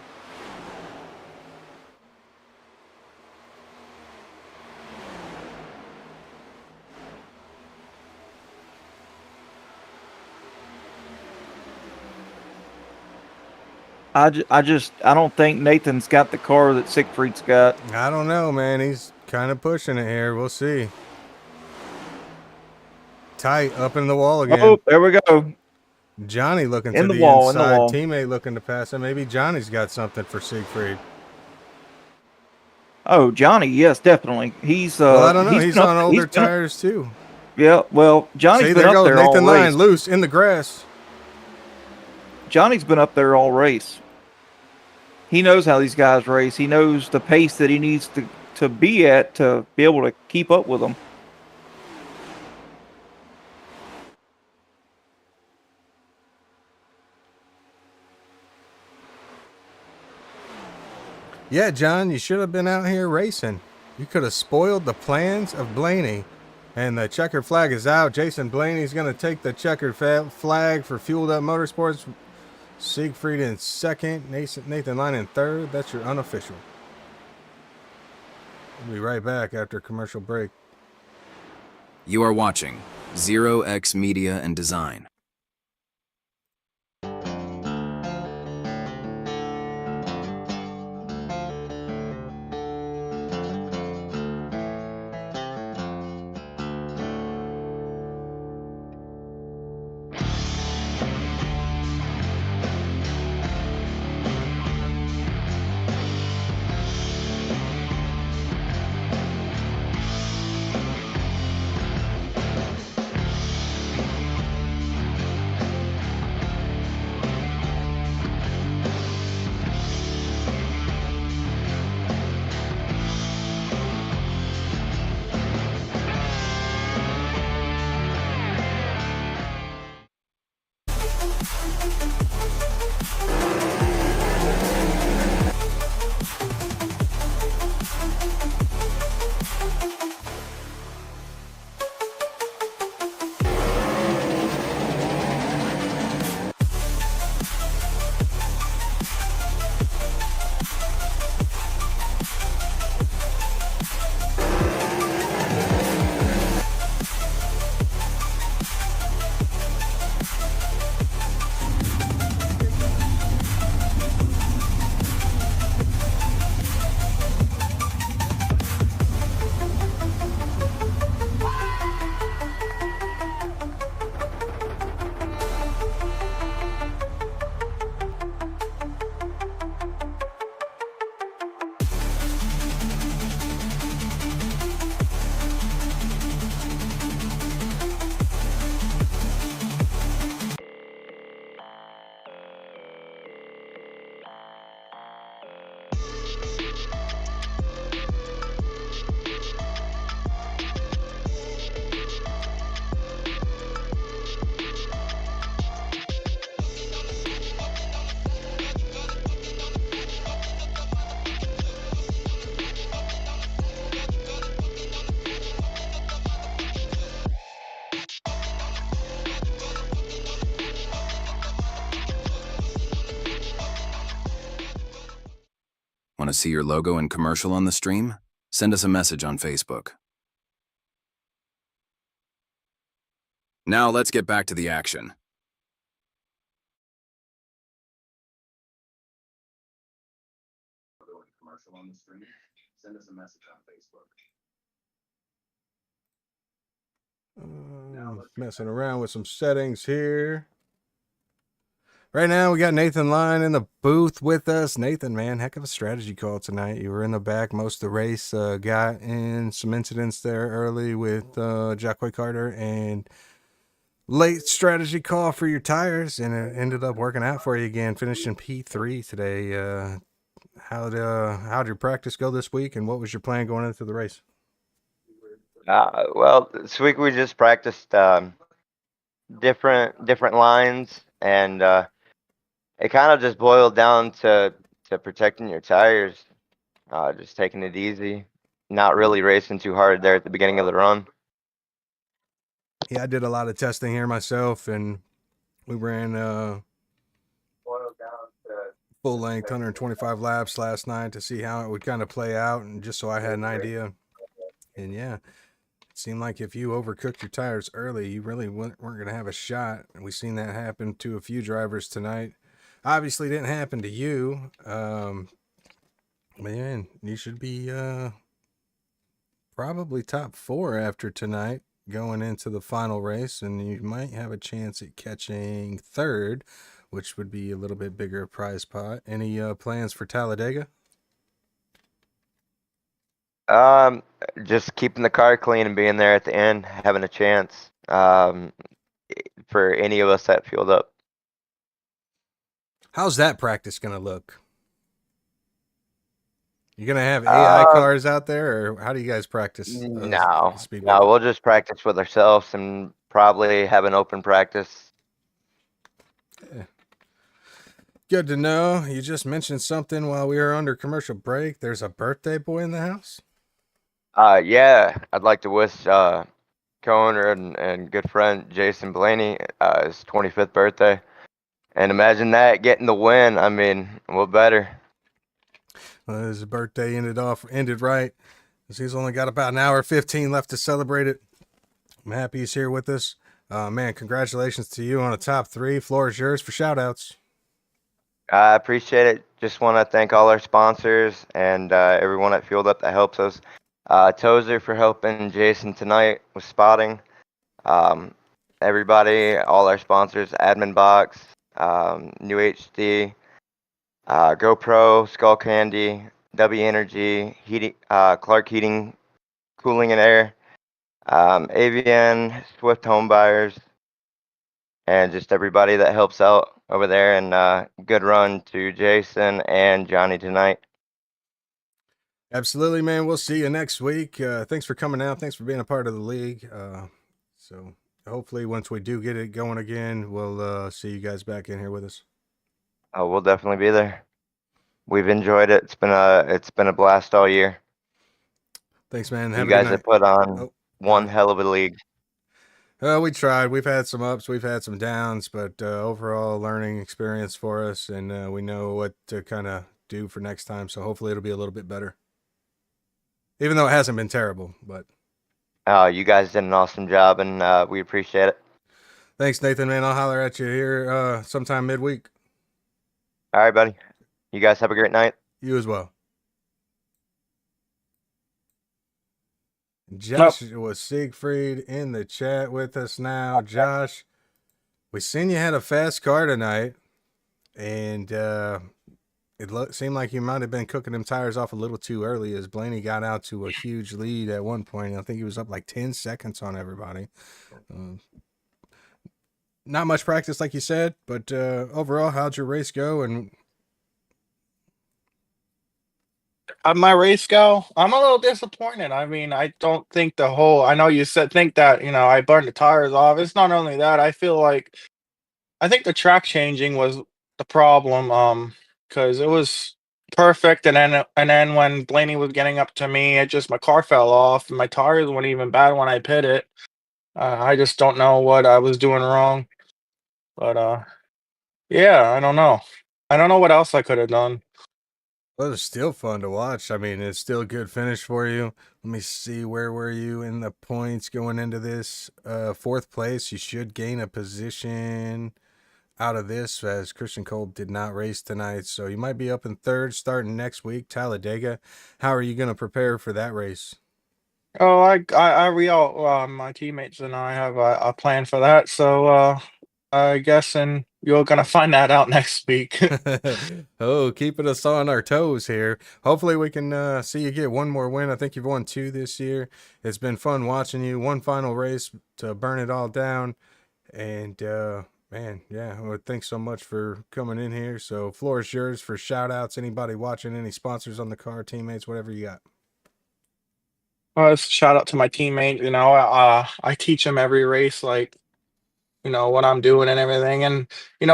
I don't think Nathan's got the car that Siegfried's got. I don't know, man. He's kind of pushing it here. We'll see. Tight up in the wall again. Oh, there we go. Johnny looking In to the the wall, in the inside. wall. Teammate looking to pass him. Maybe Johnny's got something for Siegfried. Oh, Johnny, yes, definitely. He's Well, I don't know. He's been on up- older he's been up- tires too. Yeah, well, Johnny's See, been there up goes there Nathan all Lyon race. loose in the grass. Johnny's been up there all race. He knows how these guys race. He knows the pace that he needs to be at to be able to keep up with them. Yeah, John, you should have been out here racing. You could have spoiled the plans of Blaney. And the checkered flag is out. Jason Blaney's going to take the checkered flag for Fueled Up Motorsports. Siegfried in second. Nathan Lyon in third. That's your unofficial. We'll be right back after a commercial break. You are watching 0X Media and Design. Want to see your logo and commercial on the stream? Send us a message on Facebook. Now let's get back to the action. Commercial on the stream? Send us a message on Facebook. Messing around with some settings here. Right now, we got Nathan Lyon in the booth with us. Nathan, man, heck of a strategy call tonight. You were in the back most of the race. Got in some incidents there early with Jacquay Carter and late strategy call for your tires, and it ended up working out for you again, finishing P3 today. How'd your practice go this week, and what was your plan going into the race? Well, this week we just practiced different lines, and it kind of just boiled down to protecting your tires, just taking it easy, not really racing too hard there at the beginning of the run. Yeah, I did a lot of testing here myself, and we ran full length 125 laps last night to see how it would kind of play out, and just so I had an idea. And yeah, it seemed like if you overcooked your tires early, you really weren't going to have a shot. And we've seen that happen to a few drivers tonight. Obviously, didn't happen to you. Man, you should be probably top 4 after tonight going into the final race, and you might have a chance at catching 3rd, which would be a little bit bigger prize pot. Any plans for Talladega? Just keeping the car clean and being there at the end, having a chance for any of us that fueled up. How's that practice going to look? You going to have AI cars out there, or how do you guys practice? No, speed no, work? we'll just practice with ourselves and probably have an open practice. Good to know. You just mentioned something while we were under commercial break. There's a birthday boy in the house? Yeah, I'd like to wish co-owner and good friend Jason Blaney his 25th birthday. And imagine that, getting the win. I mean, what better? His birthday ended right. He's only got about an hour 15 left to celebrate it. I'm happy he's here with us. Man, congratulations to you on a top 3. Floor is yours for shout outs. I appreciate it. Just want to thank all our sponsors and everyone that fueled up that helps us. Tozer for helping Jason tonight with spotting. Everybody, all our sponsors, Admin Box, New HD, GoPro, Skull Candy, W Energy, Clark Heating, Cooling and Air, AVN, Swift Home Buyers, and just everybody that helps out over there. And good run to Jason and Johnny tonight. Absolutely, man. We'll see you next week. Thanks for coming out. Thanks for being a part of the league. So hopefully once we do get it going again, we'll see you guys back in here with us. We'll definitely be there. We've enjoyed it. It's been a blast all year. Thanks, man. You guys have put on one hell of a league. We tried. We've had some ups, we've had some downs, but overall learning experience for us, and we know what to kind of do for next time. So hopefully it'll be a little bit better, even though it hasn't been terrible. But you guys did an awesome job, and we appreciate it. Thanks, Nathan, man. I'll holler at you here sometime midweek. All right, buddy. You guys have a great night. You as well. Joshua Siegfried in the chat with us now. Josh, we seen you had a fast car tonight, and it seemed like you might have been cooking them tires off a little too early as Blaney got out to a huge lead at one point. I think he was up like 10 seconds on everybody. Not much practice, like you said, but overall, how'd your race go? And How'd my race go? I'm a little disappointed. I mean, I don't think I know you think that, I burned the tires off. It's not only that. I think the track changing was the problem. Because it was perfect, and then when Blaney was getting up to me, my car fell off, and my tires weren't even bad when I pit it. I just don't know what I was doing wrong. But yeah, I don't know. I don't know what else I could have done. well, it's still fun to watch. I mean, it's still a good finish for you. Let me see, where were you in the points going into this? 4th place. You should gain a position out of this, as Christian Kolb did not race tonight, so you might be up in 3rd starting next week, Talladega. How are you going to prepare for that race? Oh, we all, my teammates and I have a plan for that. So, I guess, and you're gonna find that out next week. Oh, keeping us on our toes here. Hopefully we can see you get one more win. I think you've won 2 this year. It's been fun watching you. One final race to burn it all down. And man, yeah, well, thanks so much for coming in here. So floor is yours for shout outs. Anybody watching, any sponsors on the car, teammates, whatever you got. Shout out to my teammate. I teach him every race, like, what I'm doing and everything. And,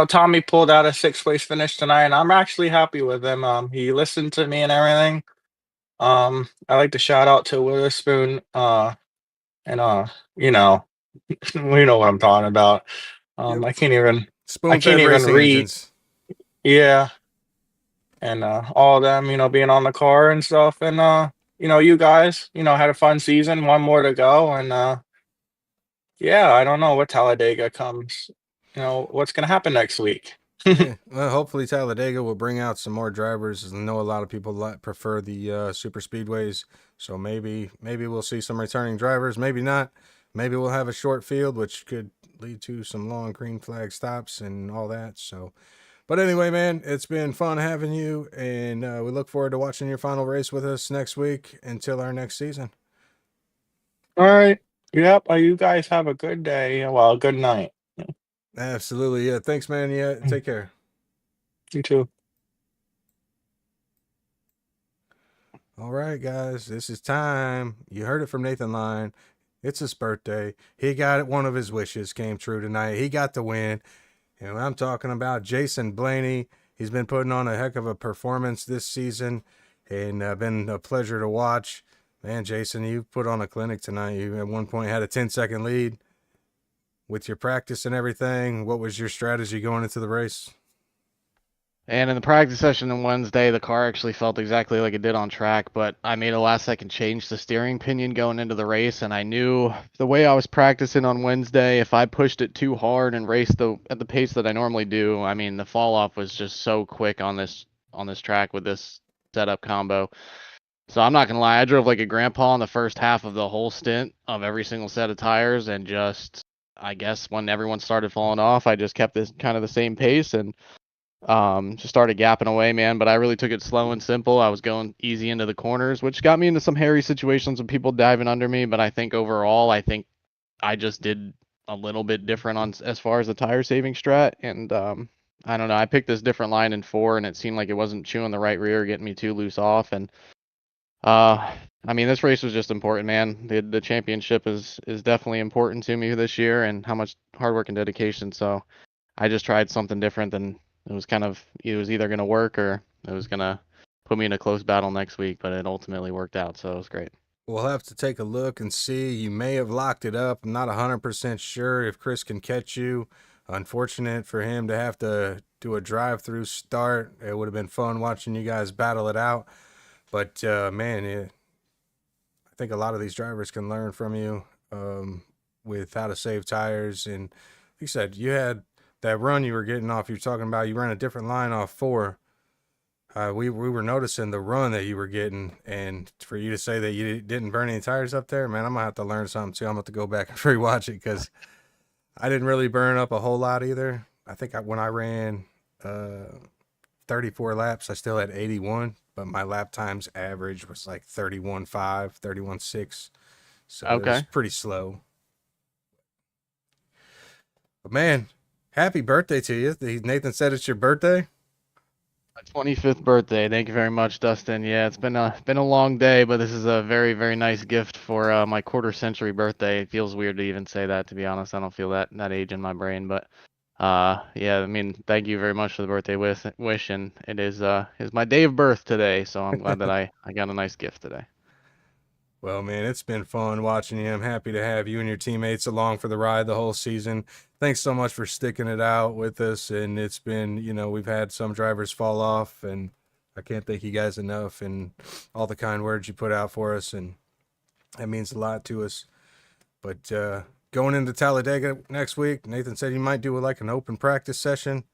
Tommy pulled out a sixth place finish tonight, and I'm actually happy with him. He listened to me and everything. I like to shout out to Witherspoon, and, you know, we know what I'm talking about. Yep. I can't even Spoon-fed racing read. engines. Yeah. And all of them, being on the car and stuff. And you guys, had a fun season, one more to go. And yeah, I don't know what Talladega comes. What's gonna happen next week. Yeah, well, hopefully Talladega will bring out some more drivers. I know a lot of people prefer the super speedways, so maybe we'll see some returning drivers. Maybe not. Maybe we'll have a short field, which could lead to some long green flag stops and all that. So, but anyway, man, it's been fun having you, and we look forward to watching your final race with us next week until our next season. All right. Yep. You guys have a good day. Well, good night. Absolutely. Yeah. Thanks, man. Yeah. Take care. You too. All right, guys. This is time. You heard it from Nathan Lyon. It's his birthday. He got it. One of his wishes came true tonight. He got the win. And I'm talking about Jason Blaney. He's been putting on a heck of a performance this season, and been a pleasure to watch. Man, Jason, you put on a clinic tonight. You at one point had a 10-second lead with your practice and everything. What was your strategy going into the race? And in the practice session on Wednesday, the car actually felt exactly like it did on track, but I made a last-second change to steering pinion going into the race, and I knew the way I was practicing on Wednesday, if I pushed it too hard and raced at the pace that I normally do, I mean, the fall-off was just so quick on this track with this setup combo. So I'm not going to lie, I drove like a grandpa in the first half of the whole stint of every single set of tires, and just, I guess when everyone started falling off, I just kept this kind of the same pace and just started gapping away, man. But I really took it slow and simple. I was going easy into the corners, which got me into some hairy situations with people diving under me. But I think overall, I think I just did a little bit different on as far as the tire saving strat. And I don't know. I picked this different line in 4, and it seemed like it wasn't chewing the right rear, getting me too loose off. And I mean, this race was just important, man. The championship is definitely important to me this year, and how much hard work and dedication. So I just tried something different than. It was either going to work or it was going to put me in a close battle next week, but it ultimately worked out, so it was great. We'll have to take a look and see. You may have locked it up. I'm not 100% sure if Chris can catch you. Unfortunate for him to have to do a drive-through start. It would have been fun watching you guys battle it out. But, man, I think a lot of these drivers can learn from you with how to save tires. And like you said, you had that run you were getting off, you're talking about, you ran a different line off 4. We were noticing the run that you were getting, and for you to say that you didn't burn any tires up there, man, I'm going to have to learn something too. I'm going to have to go back and rewatch it because I didn't really burn up a whole lot either. I think when I ran 34 laps, I still had 81, but my lap times average was like 31.5, 31.6. So It was pretty slow. But man, happy birthday to you. Nathan said it's your birthday. My 25th birthday. Thank you very much, Dustin. Yeah, it's been a long day, but this is a very, very nice gift for my quarter-century birthday. It feels weird to even say that, to be honest. I don't feel that age in my brain, but yeah, I mean, thank you very much for the birthday wish, and it is my day of birth today, so I'm glad that I got a nice gift today. Well, man, it's been fun watching you. I'm happy to have you and your teammates along for the ride the whole season. Thanks so much for sticking it out with us. And it's been, we've had some drivers fall off, and I can't thank you guys enough and all the kind words you put out for us. And that means a lot to us. But going into Talladega next week, Nathan said you might do like an open practice session.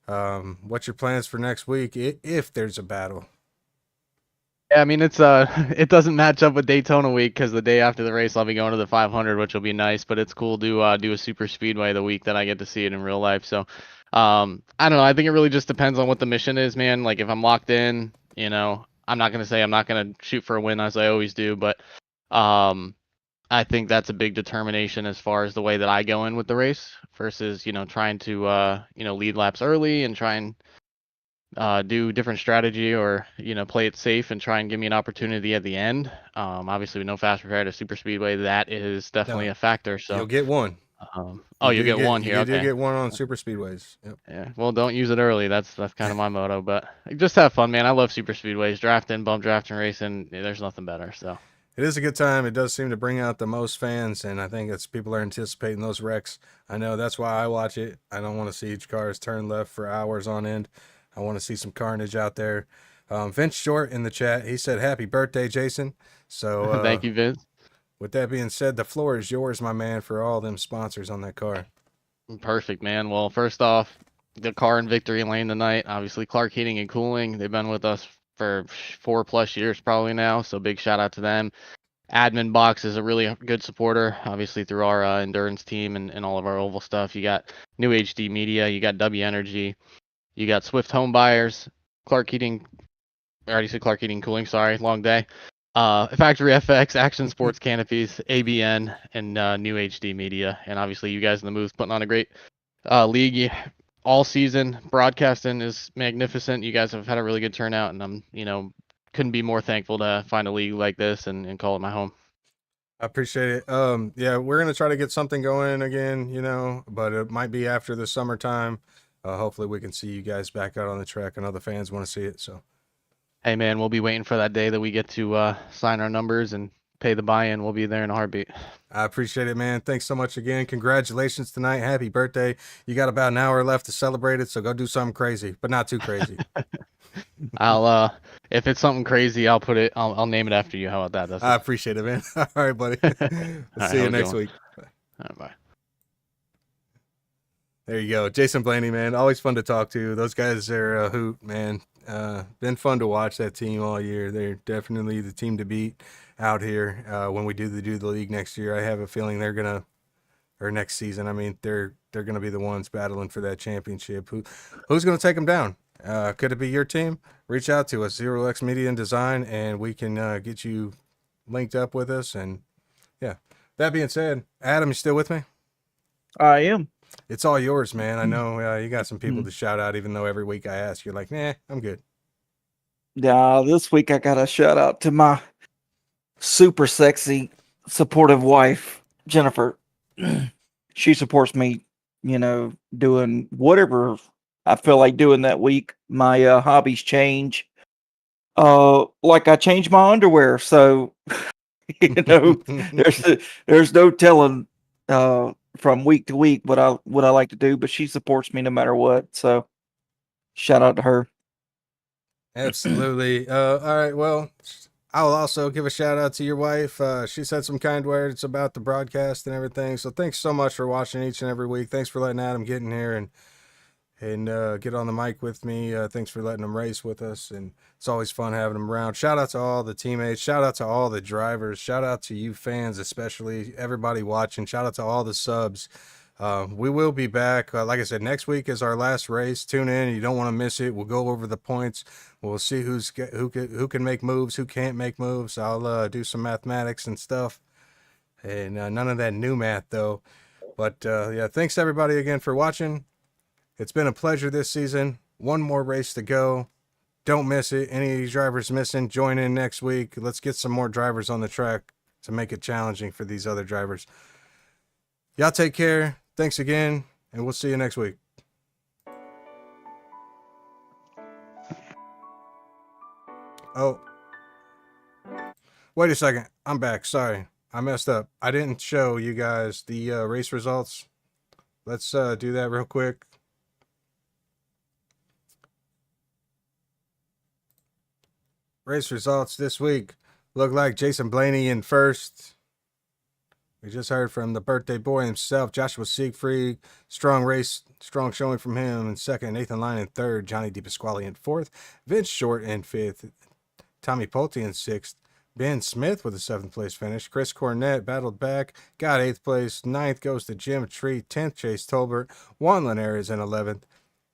What's your plans for next week if there's a battle? Yeah, I mean, it doesn't match up with Daytona week because the day after the race I'll be going to the 500, which will be nice. But it's cool to do a super speedway the week that I get to see it in real life. So I don't know. I think it really just depends on what the mission is, man. Like if I'm locked in, I'm not gonna say I'm not gonna shoot for a win as I always do, but I think that's a big determination as far as the way that I go in with the race versus trying to lead laps early and try and do different strategy or, play it safe and try and give me an opportunity at the end. Obviously with no fast repair to super speedway, that is definitely No, a factor. So you'll get one. you'll get one here. You do Okay. get one on super speedways. Yep. Yeah. Well, don't use it early. That's kind of my motto, but just have fun, man. I love super speedways, drafting, bump drafting, racing. There's nothing better. So. It is a good time. It does seem to bring out the most fans, and I think it's people are anticipating those wrecks. I know that's why I watch it. I don't want to see cars turn left for hours on end. I want to see some carnage out there. Vince Short in the chat, he said, "Happy birthday, Jason." So Thank you, Vince. With that being said, the floor is yours, my man, for all them sponsors on that car. Perfect, man. Well, first off, the car in victory lane tonight. Obviously, Clark Heating and Cooling. They've been with us for 4+ years probably now. So big shout out to them. Admin Box is a really good supporter, obviously through our endurance team and all of our oval stuff. You got New HD Media, you got W Energy, you got Swift Home Buyers, Clark Heating. I already said Clark Heating Cooling. Sorry, long day. Factory FX, Action Sports Canopies, ABN, and New HD Media. And obviously, you guys in the Moves putting on a great league all season. Broadcasting is magnificent. You guys have had a really good turnout, and I'm, couldn't be more thankful to find a league like this and call it my home. I appreciate it. Yeah, we're gonna try to get something going again, but it might be after the summertime. Hopefully, we can see you guys back out on the track. I know the fans want to see it. So, hey man, we'll be waiting for that day that we get to sign our numbers and pay the buy-in. We'll be there in a heartbeat. I appreciate it, man. Thanks so much again. Congratulations tonight. Happy birthday. You got about an hour left to celebrate it, so go do something crazy, but not too crazy. I'll if it's something crazy, I'll name it after you. How about that? That's I appreciate it, man. All right, buddy. See you next week. All right, bye. There you go. Jason Blaney, man. Always fun to talk to. Those guys are a hoot, man. Been fun to watch that team all year. They're definitely the team to beat out here when we do the league next year. I have a feeling they're gonna, or next season. I mean, they're gonna be the ones battling for that championship. Who's gonna take them down? Could it be your team? Reach out to us, Zero X Media and Design, and we can get you linked up with us. And yeah, that being said, Adam, you still with me? I am. It's all yours, man. I know you got some people to shout out, even though every week I ask, you're like, nah, I'm good. Yeah, this week I got a shout out to my super sexy, supportive wife, Jennifer. She supports me, doing whatever I feel like doing that week. My hobbies change. Like I change my underwear, so there's no telling from week to week what I like to do, but she supports me no matter what. So shout out to her. Absolutely. All right. Well, I'll also give a shout out to your wife. She said some kind words about the broadcast and everything. So thanks so much for watching each and every week. Thanks for letting Adam get in here and get on the mic with me. Thanks for letting him race with us. And it's always fun having him around. Shout out to all the teammates. Shout out to all the drivers. Shout out to you fans, especially everybody watching. Shout out to all the subs. We will be back. Like I said, next week is our last race. Tune in. You don't want to miss it. We'll go over the points. We'll see who can make moves, who can't make moves. I'll do some mathematics and stuff. And none of that new math, though. But, yeah, thanks, everybody, again for watching. It's been a pleasure this season. One more race to go. Don't miss it. Any of these drivers missing, join in next week. Let's get some more drivers on the track to make it challenging for these other drivers. Y'all take care. Thanks again, and we'll see you next week. Oh, wait a second. I'm back. Sorry. I messed up. I didn't show you guys the race results. Let's do that real quick. Race results this week look like Jason Blaney in first. We just heard from the birthday boy himself, Joshua Siegfried. Strong race, strong showing from him in second. Nathan Lyon in third. Johnny DePasquale in fourth. Vince Short in fifth. Tommy Pulte in sixth. Ben Smith with a 7th place finish. Chris Cornett battled back, got 8th place. 9th goes to Jim Tree. 10th, Chase Tolbert. Juan Linares in 11th.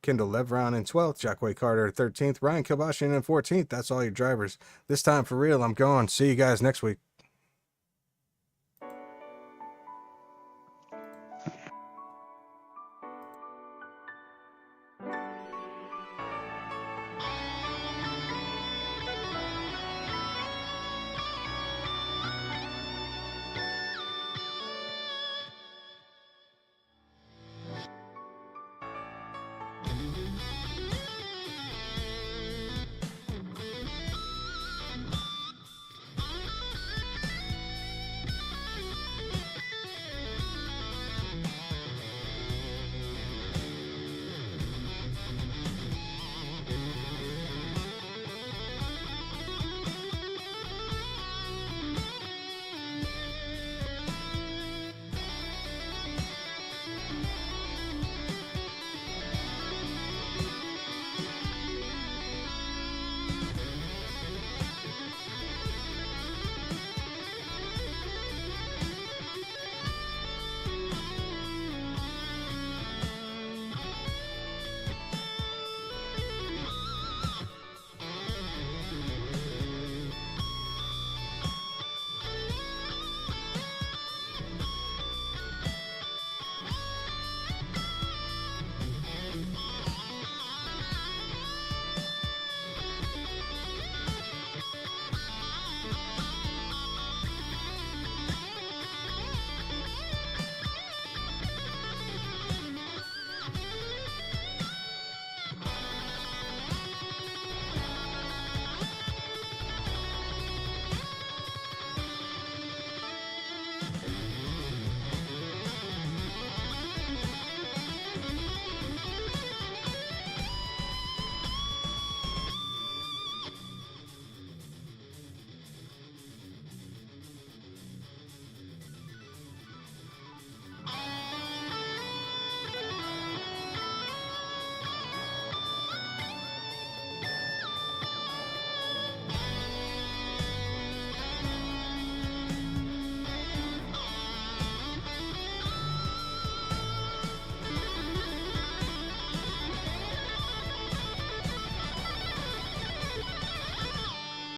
Kendall Levron in 12th. Jacquay Carter 13th. Ryan Kilbashian in 14th. That's all your drivers. This time for real, I'm gone. See you guys next week.